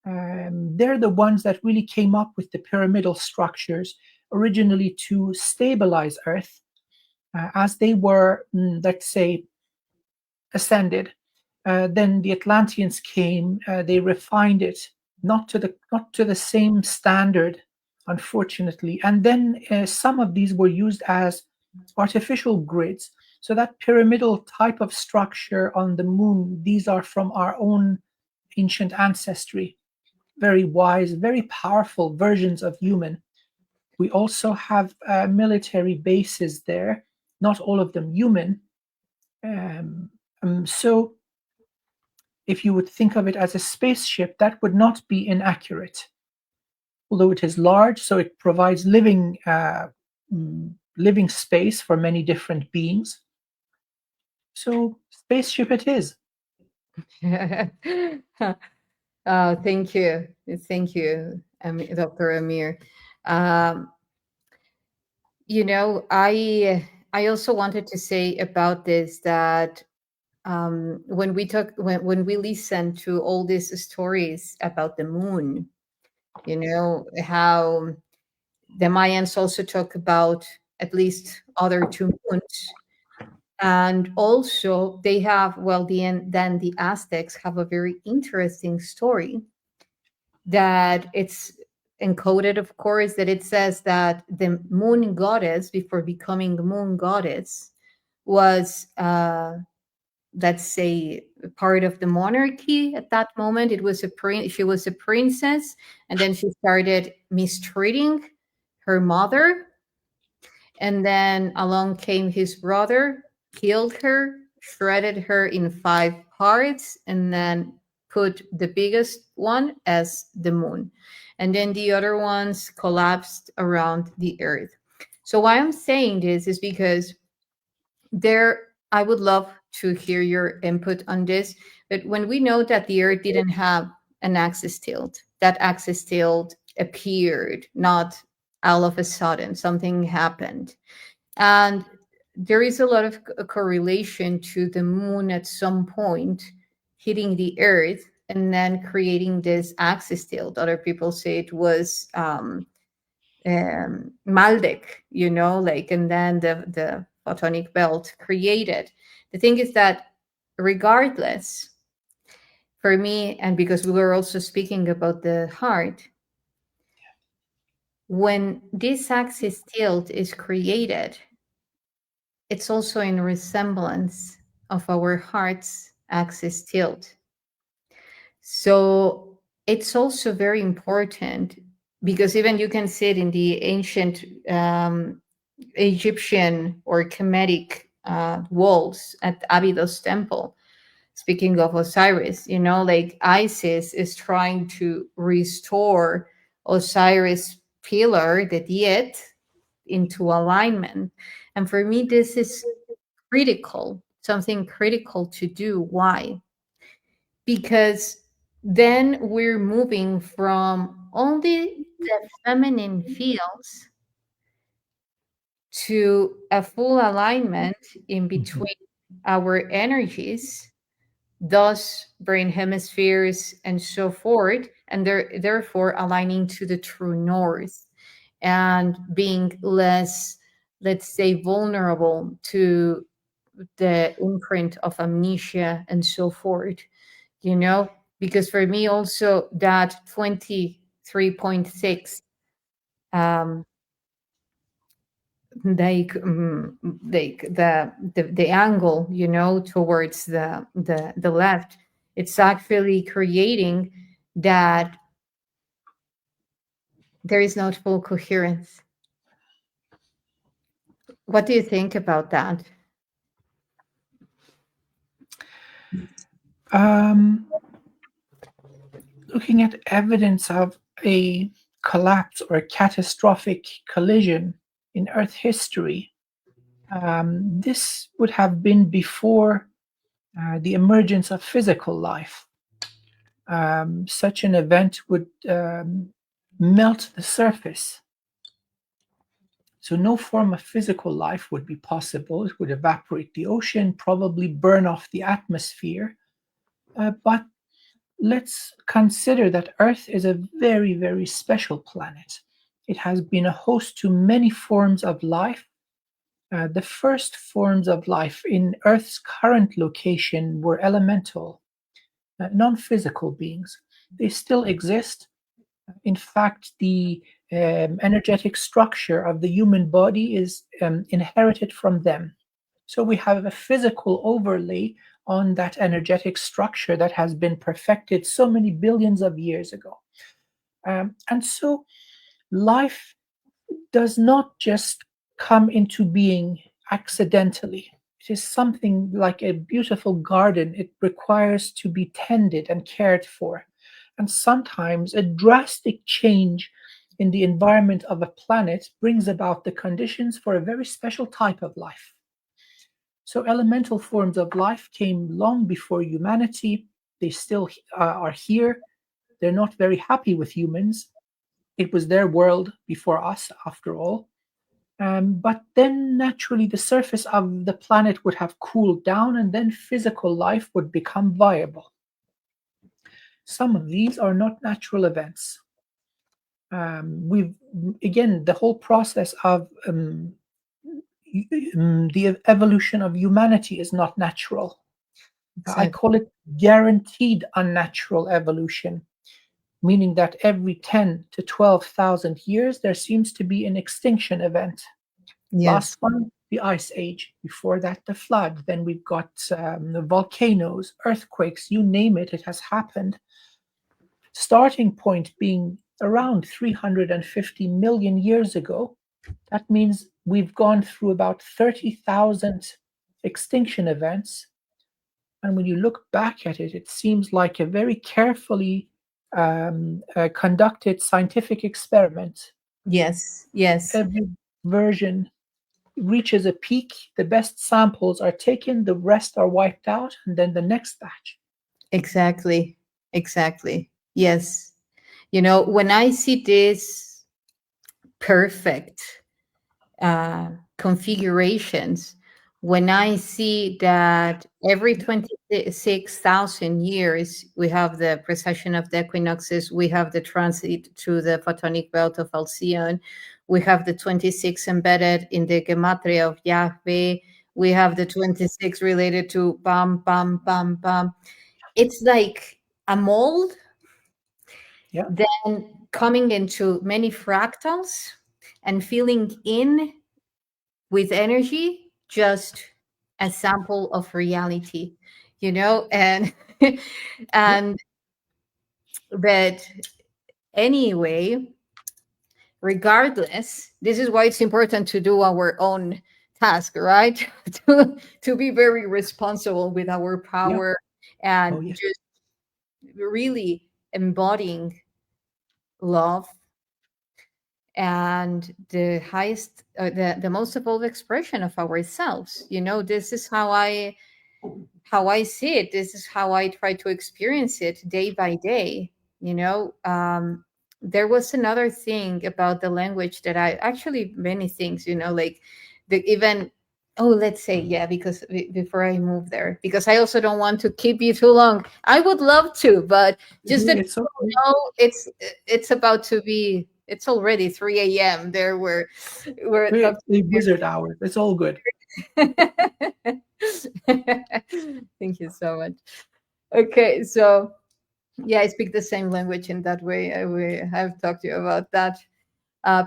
They're the ones that really came up with the pyramidal structures originally to stabilize Earth as they were, let's say, ascended. Then the Atlanteans came. They refined it, not to the same standard, unfortunately. And then some of these were used as artificial grids. So that pyramidal type of structure on the moon, these are from our own ancient ancestry. Very wise, very powerful versions of human. We also have military bases there, not all of them human. So if you would think of it as a spaceship, that would not be inaccurate. Although it is large, so it provides living space for many different beings. So spaceship it is. Thank you, Dr. Amir. I also wanted to say about this that when we listen to all these stories about the moon, how the Mayans also talk about at least other two moons. And also they have, then the Aztecs have a very interesting story that it's encoded, of course, that it says that the moon goddess, before becoming the moon goddess, was let's say, part of the monarchy at that moment. It was she was a princess, and then she started mistreating her mother, and then along came his brother, killed her, shredded her in 5 parts, and then put the biggest one as the moon. And then the other ones collapsed around the earth. So why I'm saying this is because I would love to hear your input on this. But when we know that the earth didn't have an axis tilt, that axis tilt appeared, not all of a sudden, something happened. And there is a lot of correlation to the moon at some point hitting the earth and then creating this axis tilt. Other people say it was Magick, like, and then the photonic belt created. The thing is that regardless, for me, and because we were also speaking about the heart, when this axis tilt is created, it's also in resemblance of our heart's axis tilt. So it's also very important, because even you can see it in the ancient Egyptian or Kemetic walls at Abydos temple. Speaking of Osiris, like Isis is trying to restore Osiris pillar, the Diet, into alignment. And for me, this is critical, something critical to do. Why? Because then we're moving from only the feminine fields to a full alignment in between our energies, thus brain hemispheres and so forth, and therefore aligning to the true north and being less, let's say, vulnerable to the imprint of amnesia and so forth, because for me also that 23.6 like the angle, towards the left, it's actually creating that there is not full coherence. What do you think about that? Looking at evidence of a collapse or a catastrophic collision in Earth history, this would have been before the emergence of physical life. Such an event would melt the surface. So no form of physical life would be possible. It would evaporate the ocean, probably burn off the atmosphere. But let's consider that Earth is a very, very special planet. It has been a host to many forms of life. The first forms of life in Earth's current location were elemental, non-physical beings. They still exist. In fact, the energetic structure of the human body is inherited from them. So we have a physical overlay on that energetic structure that has been perfected so many billions of years ago. And so life does not just come into being accidentally. It is something like a beautiful garden. It requires to be tended and cared for. And sometimes a drastic change in the environment of a planet brings about the conditions for a very special type of life. So elemental forms of life came long before humanity. They still are here. They're not very happy with humans. It was their world before us, after all. But then naturally the surface of the planet would have cooled down, and then physical life would become viable. Some of these are not natural events. The whole process of the evolution of humanity is not natural. Exactly. I call it guaranteed unnatural evolution, meaning that every 10 to 12,000 years there seems to be an extinction event. Yes. Last one the Ice Age. Before that, the flood. Then we've got the volcanoes, earthquakes, you name it, it has happened. Starting point being around 350 million years ago. That means we've gone through about 30,000 extinction events. And when you look back at it, it seems like a very carefully conducted scientific experiment. Yes, yes, Every version reaches a peak, the best samples are taken, the rest are wiped out, and then the next batch. exactly, exactly. Yes. You know, when I see this perfect configurations, when I see that every 26,000 years we have the precession of the equinoxes, we have the transit to the photonic belt of Alcyon, we have the 26 embedded in the gematria of Yahweh, we have the 26 related to bam, bam, bam, bam. It's like a mold, Yeah. then coming into many fractals and filling in with energy, just a sample of reality, you know, and and but anyway, regardless, this is why it's important to do our own task, right? to be very responsible with our Yeah. power and Oh, yes. just really embodying love and the highest the most evolved expression of ourselves. You know, this is how I see it. This is how I try to experience it day by day. You know, there was another thing about the language that I actually many things. You know, like the even let's say yeah, because before I move there, because I also don't want to keep you too long. I would love to, but just that It's okay. you know, it's about to be. It's already 3 a.m. There we're It's talking. the wizard hour. It's all good. Thank you so much. Okay, so yeah, I speak the same language in that way. I've talked to you about that.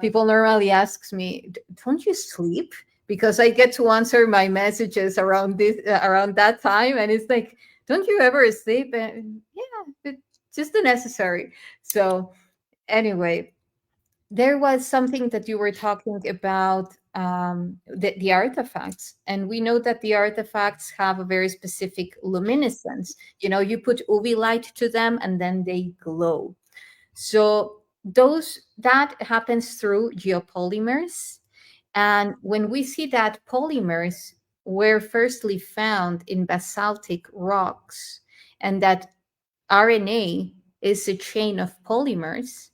People normally asks me, "Don't you sleep?" Because I get to answer my messages around around that time, and it's like, "Don't you ever sleep?" And yeah, it's just the necessary. So anyway, there was something that you were talking about the artifacts, and we know that the artifacts have a very specific luminescence. You know, you put UV light to them and then they glow. So those that happens through geopolymers, and when we see that polymers were firstly found in basaltic rocks and that RNA is a chain of polymers,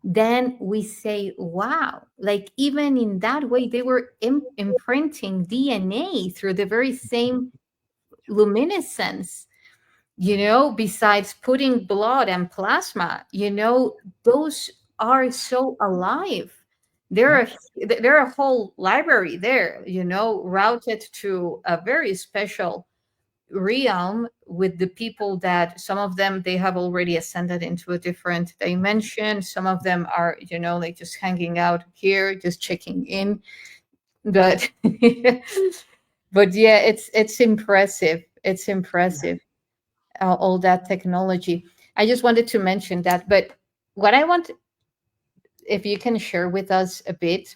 then we say, wow, like even in that way, they were imprinting DNA through the very same luminescence, you know, besides putting blood and plasma, you know, those are so alive. There are a whole library there, you know, routed to a very special realm with the people that some of them they have already ascended into a different dimension, some of them are, you know, like just hanging out here, just checking in, but but yeah, it's impressive. It's impressive, all that technology. I just wanted to mention that, but what I want, if you can share with us a bit,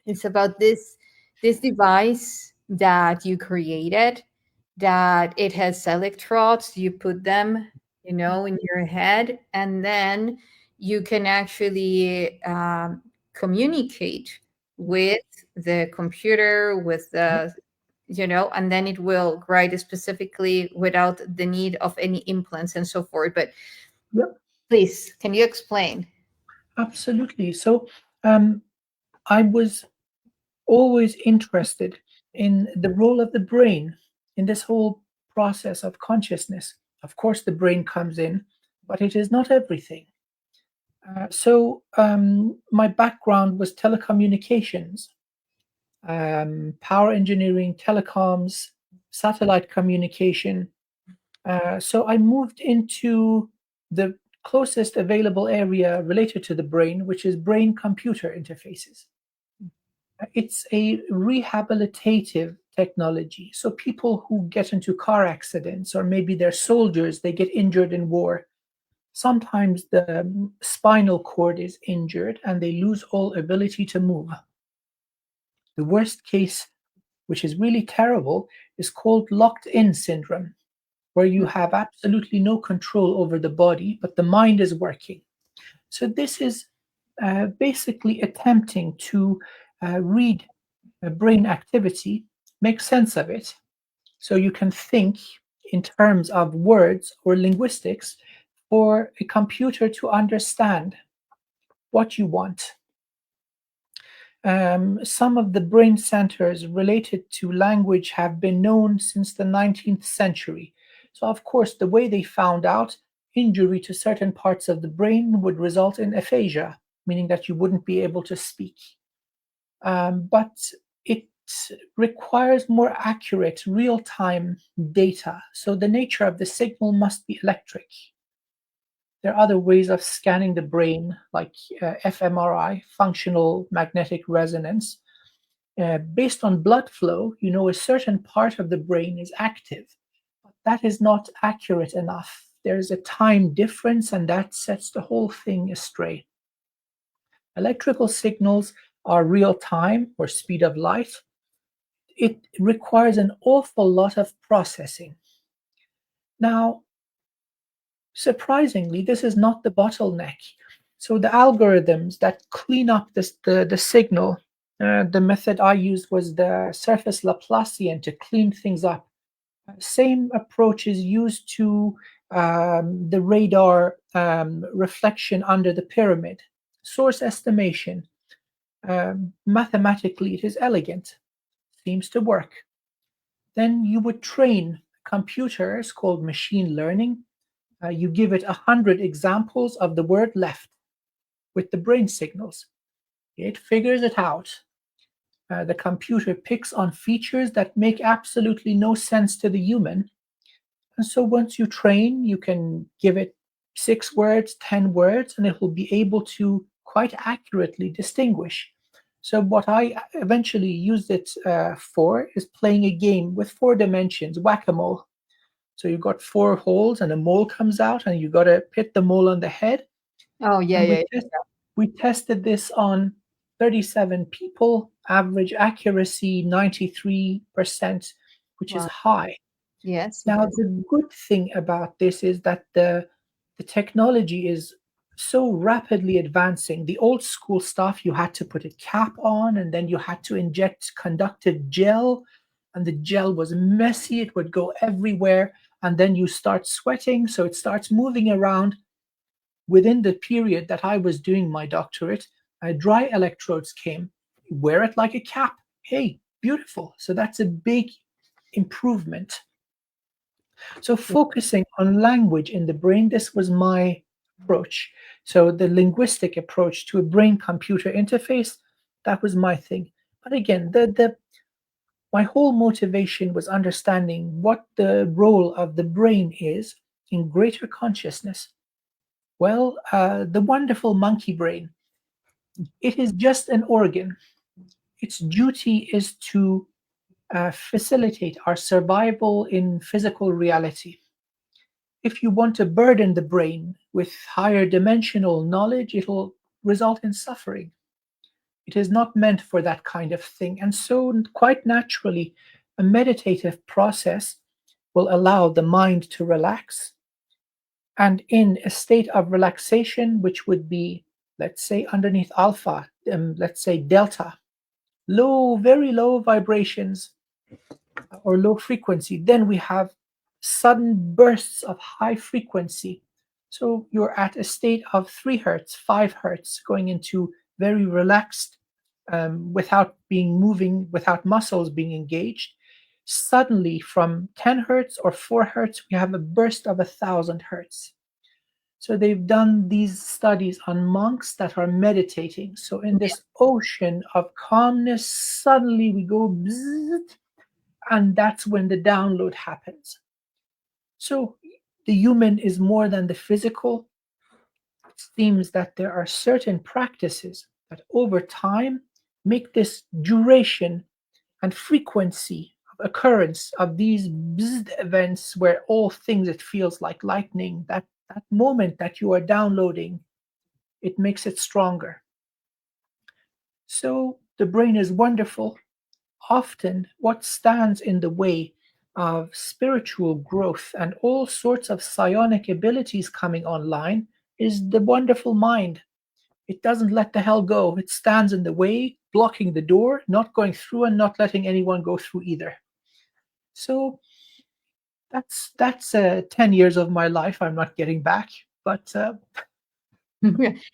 it's about this device that you created, that it has electrodes. You put them, you know, in your head, and then you can actually communicate with the computer, with the, you know, and then it will write specifically without the need of any implants and so forth. But Yep. please, can you explain? Absolutely. So I was always interested in the role of the brain in this whole process of consciousness. Of course, the brain comes in, but it is not everything. So my background was telecommunications, power engineering, telecoms, satellite communication. So I moved into the closest available area related to the brain, which is brain-computer interfaces. It's a rehabilitative technology. So people who get into car accidents, or maybe they're soldiers, they get injured in war. Sometimes the spinal cord is injured and they lose all ability to move. The worst case, which is really terrible, is called locked-in syndrome, where you have absolutely no control over the body, but the mind is working. So this is basically attempting to read brain activity, make sense of it, so you can think in terms of words or linguistics for a computer to understand what you want. Some of the brain centers related to language have been known since the 19th century. So, of course, the way they found out injury to certain parts of the brain would result in aphasia, meaning that you wouldn't be able to speak. But it requires more accurate, real-time data. So the nature of the signal must be electric. There are other ways of scanning the brain, like fMRI, functional magnetic resonance. Based on blood flow, you know a certain part of the brain is active. But that is not accurate enough. There's a time difference, and that sets the whole thing astray. Electrical signals are real time or speed of light. It requires an awful lot of processing. Now, surprisingly, this is not the bottleneck. So the algorithms that clean up the signal, the method I used was the surface Laplacian to clean things up. Same approach is used to the radar reflection under the pyramid. Source estimation. Mathematically, it is elegant. Seems to work. Then you would train computers called machine learning. You give it 100 examples of the word left with the brain signals. It figures it out. The computer picks on features that make absolutely no sense to the human. And so once you train, you can give it 6 words, 10 words, and it will be able to quite accurately distinguish. So what I eventually used it for is playing a game with 4 dimensions, whack-a-mole. So you've got 4 holes and a mole comes out and you got to hit the mole on the head. Oh, yeah, And yeah. we tested this on 37 people, average accuracy 93%, which is Wow. high. Yes. Now, Yes. the good thing about this is that the technology is so rapidly advancing. The old school stuff, you had to put a cap on and then you had to inject conductive gel, and the gel was messy. It would go everywhere, and then you start sweating, so it starts moving around. Within the period that I was doing my doctorate, dry electrodes came. Wear it like a cap. Hey, beautiful. So that's a big improvement. So focusing on language in the brain, this was my approach. So the linguistic approach to a brain-computer interface, that was my thing. But again, my whole motivation was understanding what the role of the brain is in greater consciousness. Well, the wonderful monkey brain, it is just an organ. Its duty is to facilitate our survival in physical reality. If you want to burden the brain with higher dimensional knowledge, it'll result in suffering. It is not meant for that kind of thing. And so, quite naturally, a meditative process will allow the mind to relax. And in a state of relaxation, which would be, let's say, underneath alpha, let's say delta, low, very low vibrations or low frequency, then we have sudden bursts of high frequency. So you're at a state of 3 hertz, 5 hertz, going into very relaxed, without being moving, without muscles being engaged. Suddenly, from 10 hertz or 4 hertz, we have a burst of 1,000 hertz. So they've done these studies on monks that are meditating. So in this ocean of calmness, suddenly we go bzzzt, and that's when the download happens. So the human is more than the physical. It seems that there are certain practices that over time make this duration and frequency of occurrence of these bzzz events where all things, it feels like lightning, that moment that you are downloading, it makes it stronger. So the brain is wonderful. Often what stands in the way of spiritual growth and all sorts of psionic abilities coming online is the wonderful mind. It doesn't let the hell go. It stands in the way, blocking the door, not going through and not letting anyone go through either. So that's 10 years of my life I'm not getting back, but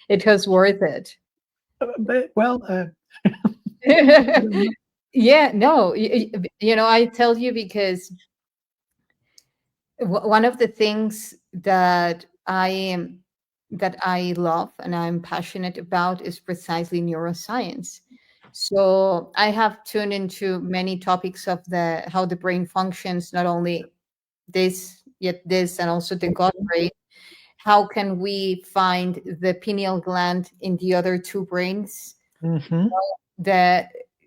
It was worth it. well, Yeah, no, I tell you because one of the things that I love and I'm passionate about is precisely neuroscience. So I have tuned into many topics of how the brain functions, not only this, yet this, and also the gut brain. How can we find the pineal gland in the other two brains? mhm.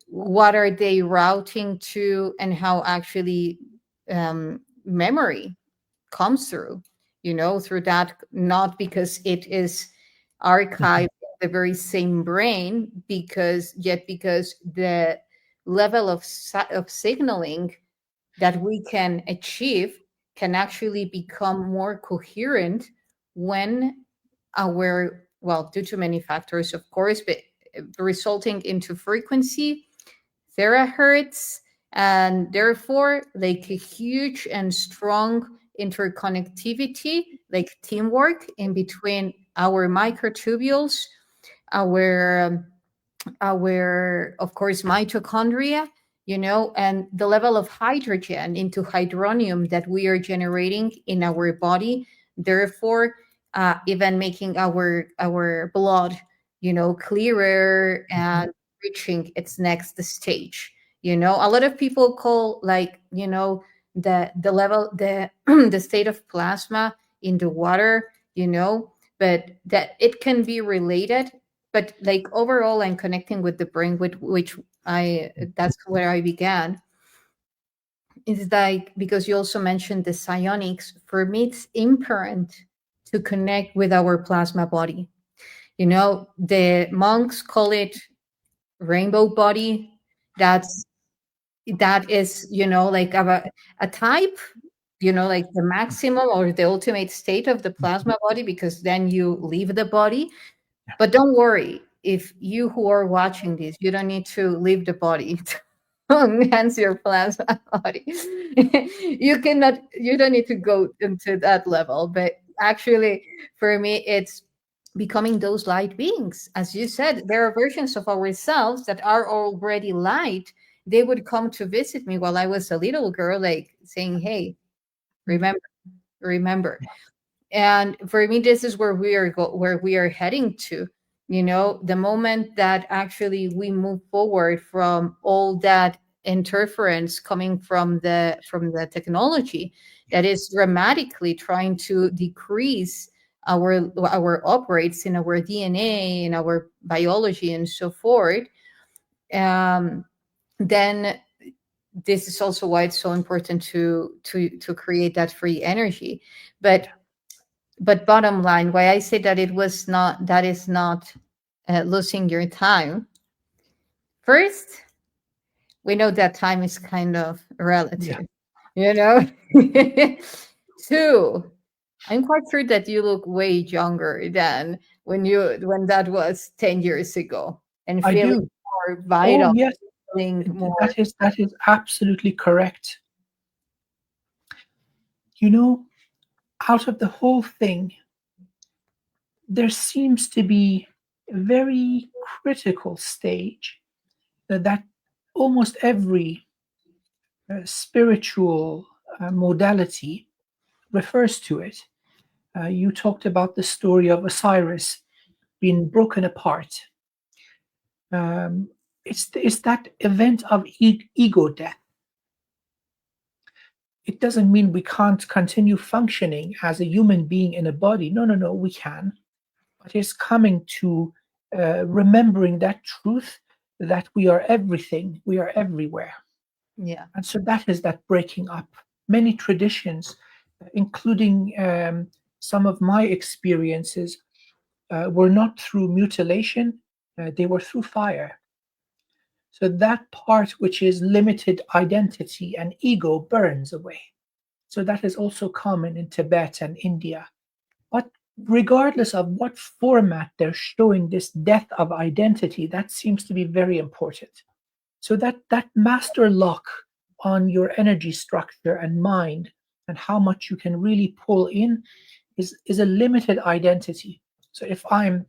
What are they routing to, and how actually memory comes through, through that, not because it is archived in the very same brain, because the level of signaling that we can achieve can actually become more coherent when due to many factors, of course, but resulting into frequency, terahertz, and therefore like a huge and strong interconnectivity, like teamwork in between our microtubules, our of course mitochondria, and the level of hydrogen into hydronium that we are generating in our body, therefore even making our blood clearer and reaching its next stage. A lot of people call, like, the level, the state of plasma in the water, but that it can be related. But like overall, I'm connecting with the brain, with which that's where I began. It's like, because you also mentioned the psionics, for me it's important to connect with our plasma body. The monks call it rainbow body. That is, like a type, like the maximum or the ultimate state of the plasma body, because then you leave the body. But don't worry, if you who are watching this, you don't need to leave the body to enhance your plasma body. You don't need to go into that level. But actually, for me, it's becoming those light beings. As you said, there are versions of ourselves that are already light. They would come to visit me while I was a little girl, like saying, "Hey, remember." And for me, this is where we are heading to. The moment that actually we move forward from all that interference coming from the technology that is dramatically trying to decrease our operates in our DNA, in our biology, and so forth. Then this is also why it's so important to create that free energy. But bottom line, why I say that that is not losing your time. First, we know that time is kind of relative, you know. Two, I'm quite sure that you look way younger than when that was 10 years ago, and I feeling do. more Oh vital, yes, feeling more. that is absolutely correct. You know, out of the whole thing, there seems to be a very critical stage that almost every spiritual modality refers to it. You talked about the story of Osiris being broken apart. It's that event of ego death. It doesn't mean we can't continue functioning as a human being in a body. No, we can. But it's coming to remembering that truth that we are everything, we are everywhere. Yeah. And so that is that breaking up. Many traditions, including some of my experiences, were not through mutilation, they were through fire. So that part which is limited identity and ego burns away. So that is also common in Tibet and India. But regardless of what format they're showing this death of identity, that seems to be very important. So that master lock on your energy structure and mind and how much you can really pull in is a limited identity. So if I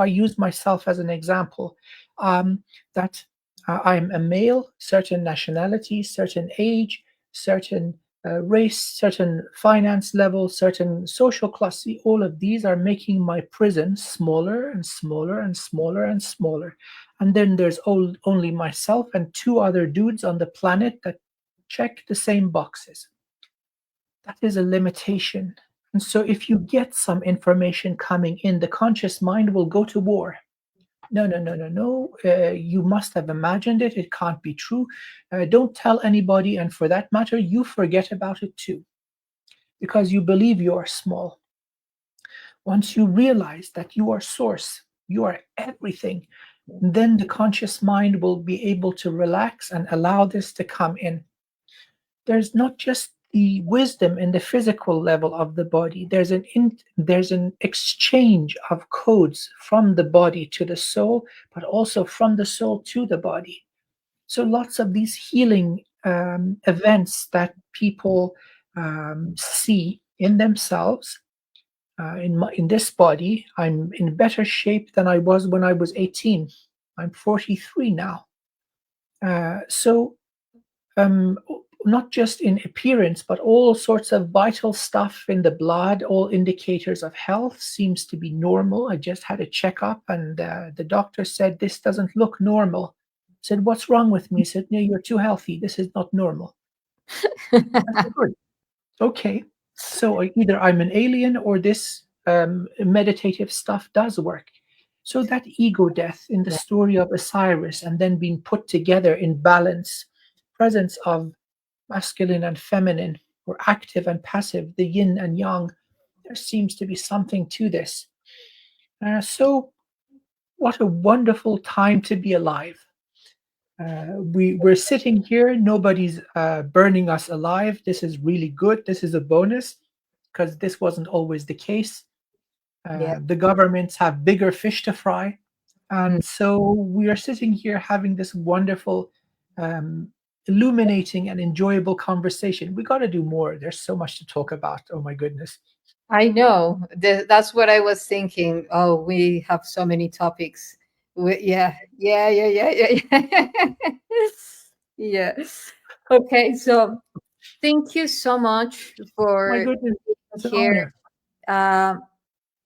use myself as an example, that I'm a male, certain nationality, certain age, certain race, certain finance level, certain social class, see, all of these are making my prison smaller and smaller and smaller and smaller. And then there's only myself and two other dudes on the planet that check the same boxes. That is a limitation. And so if you get some information coming in, the conscious mind will go to war. No, no, no, no, no. You must have imagined it. It can't be true. Don't tell anybody. And for that matter, you forget about it too, because you believe you are small. Once you realize that you are source, you are everything, then the conscious mind will be able to relax and allow this to come in. There's not just the wisdom in the physical level of the body. There's an exchange of codes from the body to the soul, but also from the soul to the body. So lots of these healing events that people see in themselves, in this body. I'm in better shape than I was when I was 18. I'm 43 now. So not just in appearance, but all sorts of vital stuff in the blood, all indicators of health seems to be normal. I just had a checkup and the doctor said, this doesn't look normal. I said, what's wrong with me? He said, no, you're too healthy. This is not normal. I said, good. Okay. So either I'm an alien or this meditative stuff does work. So that ego death in the story of Osiris and then being put together in balance, presence of masculine and feminine, or active and passive, the yin and yang, there seems to be something to this. So what a wonderful time to be alive. We're sitting here, nobody's burning us alive. This is really good. This is a bonus because this wasn't always the case. The governments have bigger fish to fry. And so we are sitting here having this wonderful, illuminating and enjoyable conversation. We got to do more. There's so much to talk about. Oh my goodness. I know. That's what I was thinking. Oh, we have so many topics. Yeah. Yeah. Okay, so thank you so much My for goodness, it's an here. honor.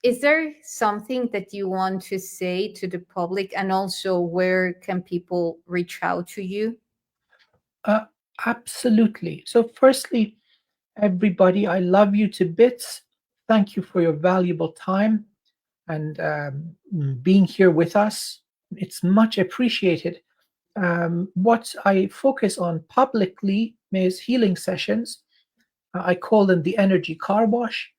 Is there something that you want to say to the public, and also where can people reach out to you? Absolutely. So firstly, everybody, I love you to bits. Thank you for your valuable time and being here with us. It's much appreciated. What I focus on publicly is healing sessions. I call them the energy car wash.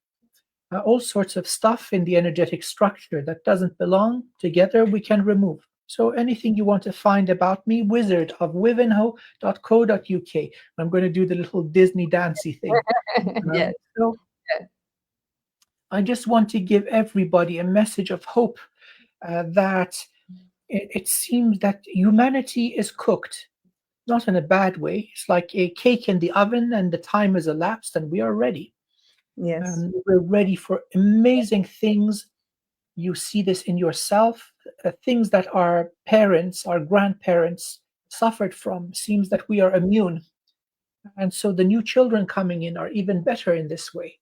All sorts of stuff in the energetic structure that doesn't belong together, we can remove. So anything you want to find about me, wizardofwivenhoe.co.uk. I'm going to do the little Disney dancey thing. Yes. So I just want to give everybody a message of hope that it seems that humanity is cooked, not in a bad way. It's like a cake in the oven and the time has elapsed and we are ready. Yes. We're ready for amazing things. You see this in yourself, things that our parents, our grandparents suffered from. Seems that we are immune. And so the new children coming in are even better in this way.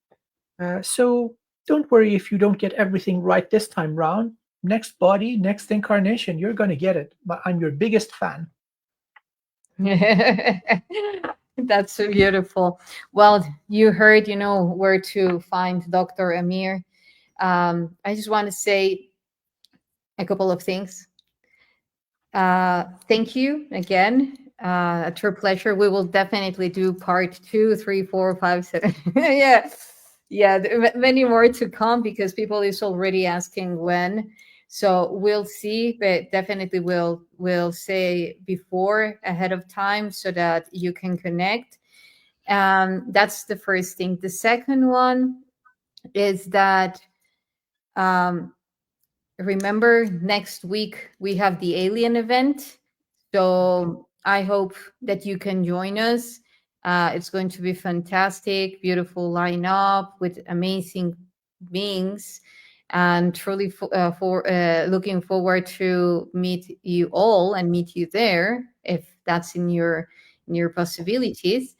So don't worry if you don't get everything right this time round. Next body, next incarnation, you're going to get it. But I'm your biggest fan. That's so beautiful. Well, you heard, where to find Dr. Amir. I just want to say a couple of things. Thank you again. A true pleasure. We will definitely do part 2, 3, 4, 5, 7. Yeah, many more to come because people is already asking when. So we'll see, but definitely we'll say before ahead of time so that you can connect. That's the first thing. The second one is that um, remember next week we have the alien event. So I hope that you can join us. It's going to be fantastic, beautiful lineup with amazing beings, and truly looking forward to meet you all and meet you there if that's in your possibilities.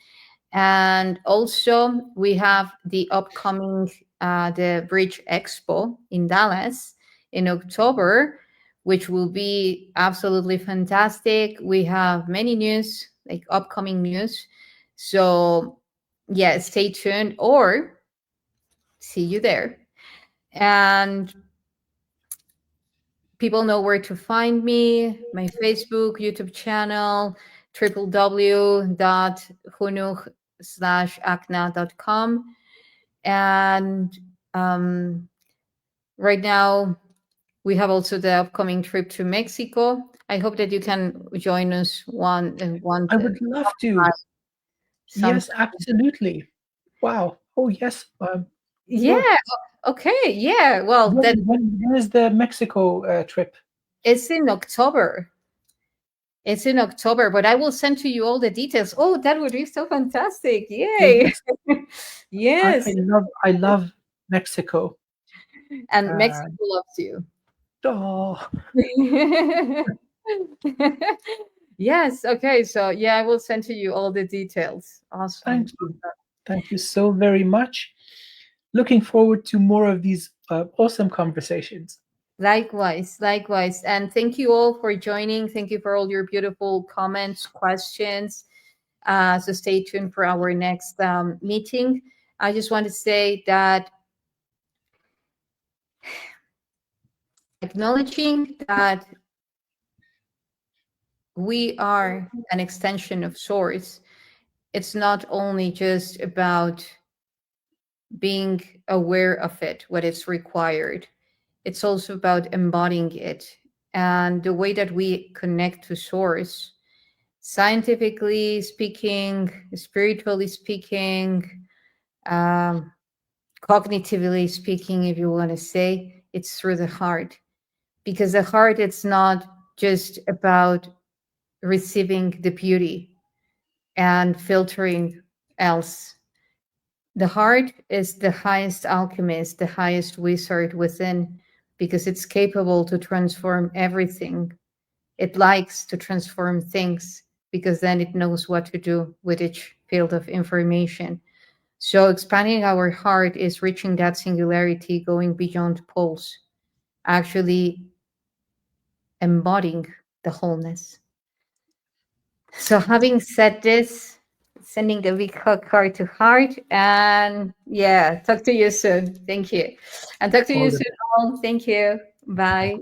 And also we have the upcoming the Bridge Expo in Dallas in October, which will be absolutely fantastic. We have many news, like upcoming news. So yeah, stay tuned or see you there. And people know where to find me, my Facebook, YouTube channel, www.hunuk/akna.com. And right now, we have also the upcoming trip to Mexico. I hope that you can join us one I would love to. some. Yes, absolutely. Wow. Oh, yes. Sure. Yeah. Okay. Yeah. Well, that When is the Mexico trip? it's in October. It's in October, but I will send to you all the details. Oh, that would be so fantastic! Yay! Yes, Yes, I love Mexico. and Mexico loves you. Oh, Yes. Okay. So yeah, I will send to you all the details. Awesome. thank you. Thank you so very much. Looking forward to more of these awesome conversations. Likewise, likewise. And thank you all for joining. Thank you for all your beautiful comments, questions. So stay tuned for our next meeting. I just want to say that acknowledging that we are an extension of Source, it's not only just about being aware of it, what is required. It's also about embodying it. And the way that we connect to Source, scientifically speaking, spiritually speaking, um, cognitively speaking, if you want to say, it's through the heart. Because the heart, it's not just about receiving the beauty and filtering else. The heart is the highest alchemist, the highest wizard within, because it's capable to transform everything. It likes to transform things because then it knows what to do with each field of information. So expanding our heart is reaching that singularity, going beyond poles, actually embodying the wholeness. So having said this, sending a big hug heart to heart, and yeah, talk to you soon. Thank you. And talk to All you the soon all. Thank you. Bye.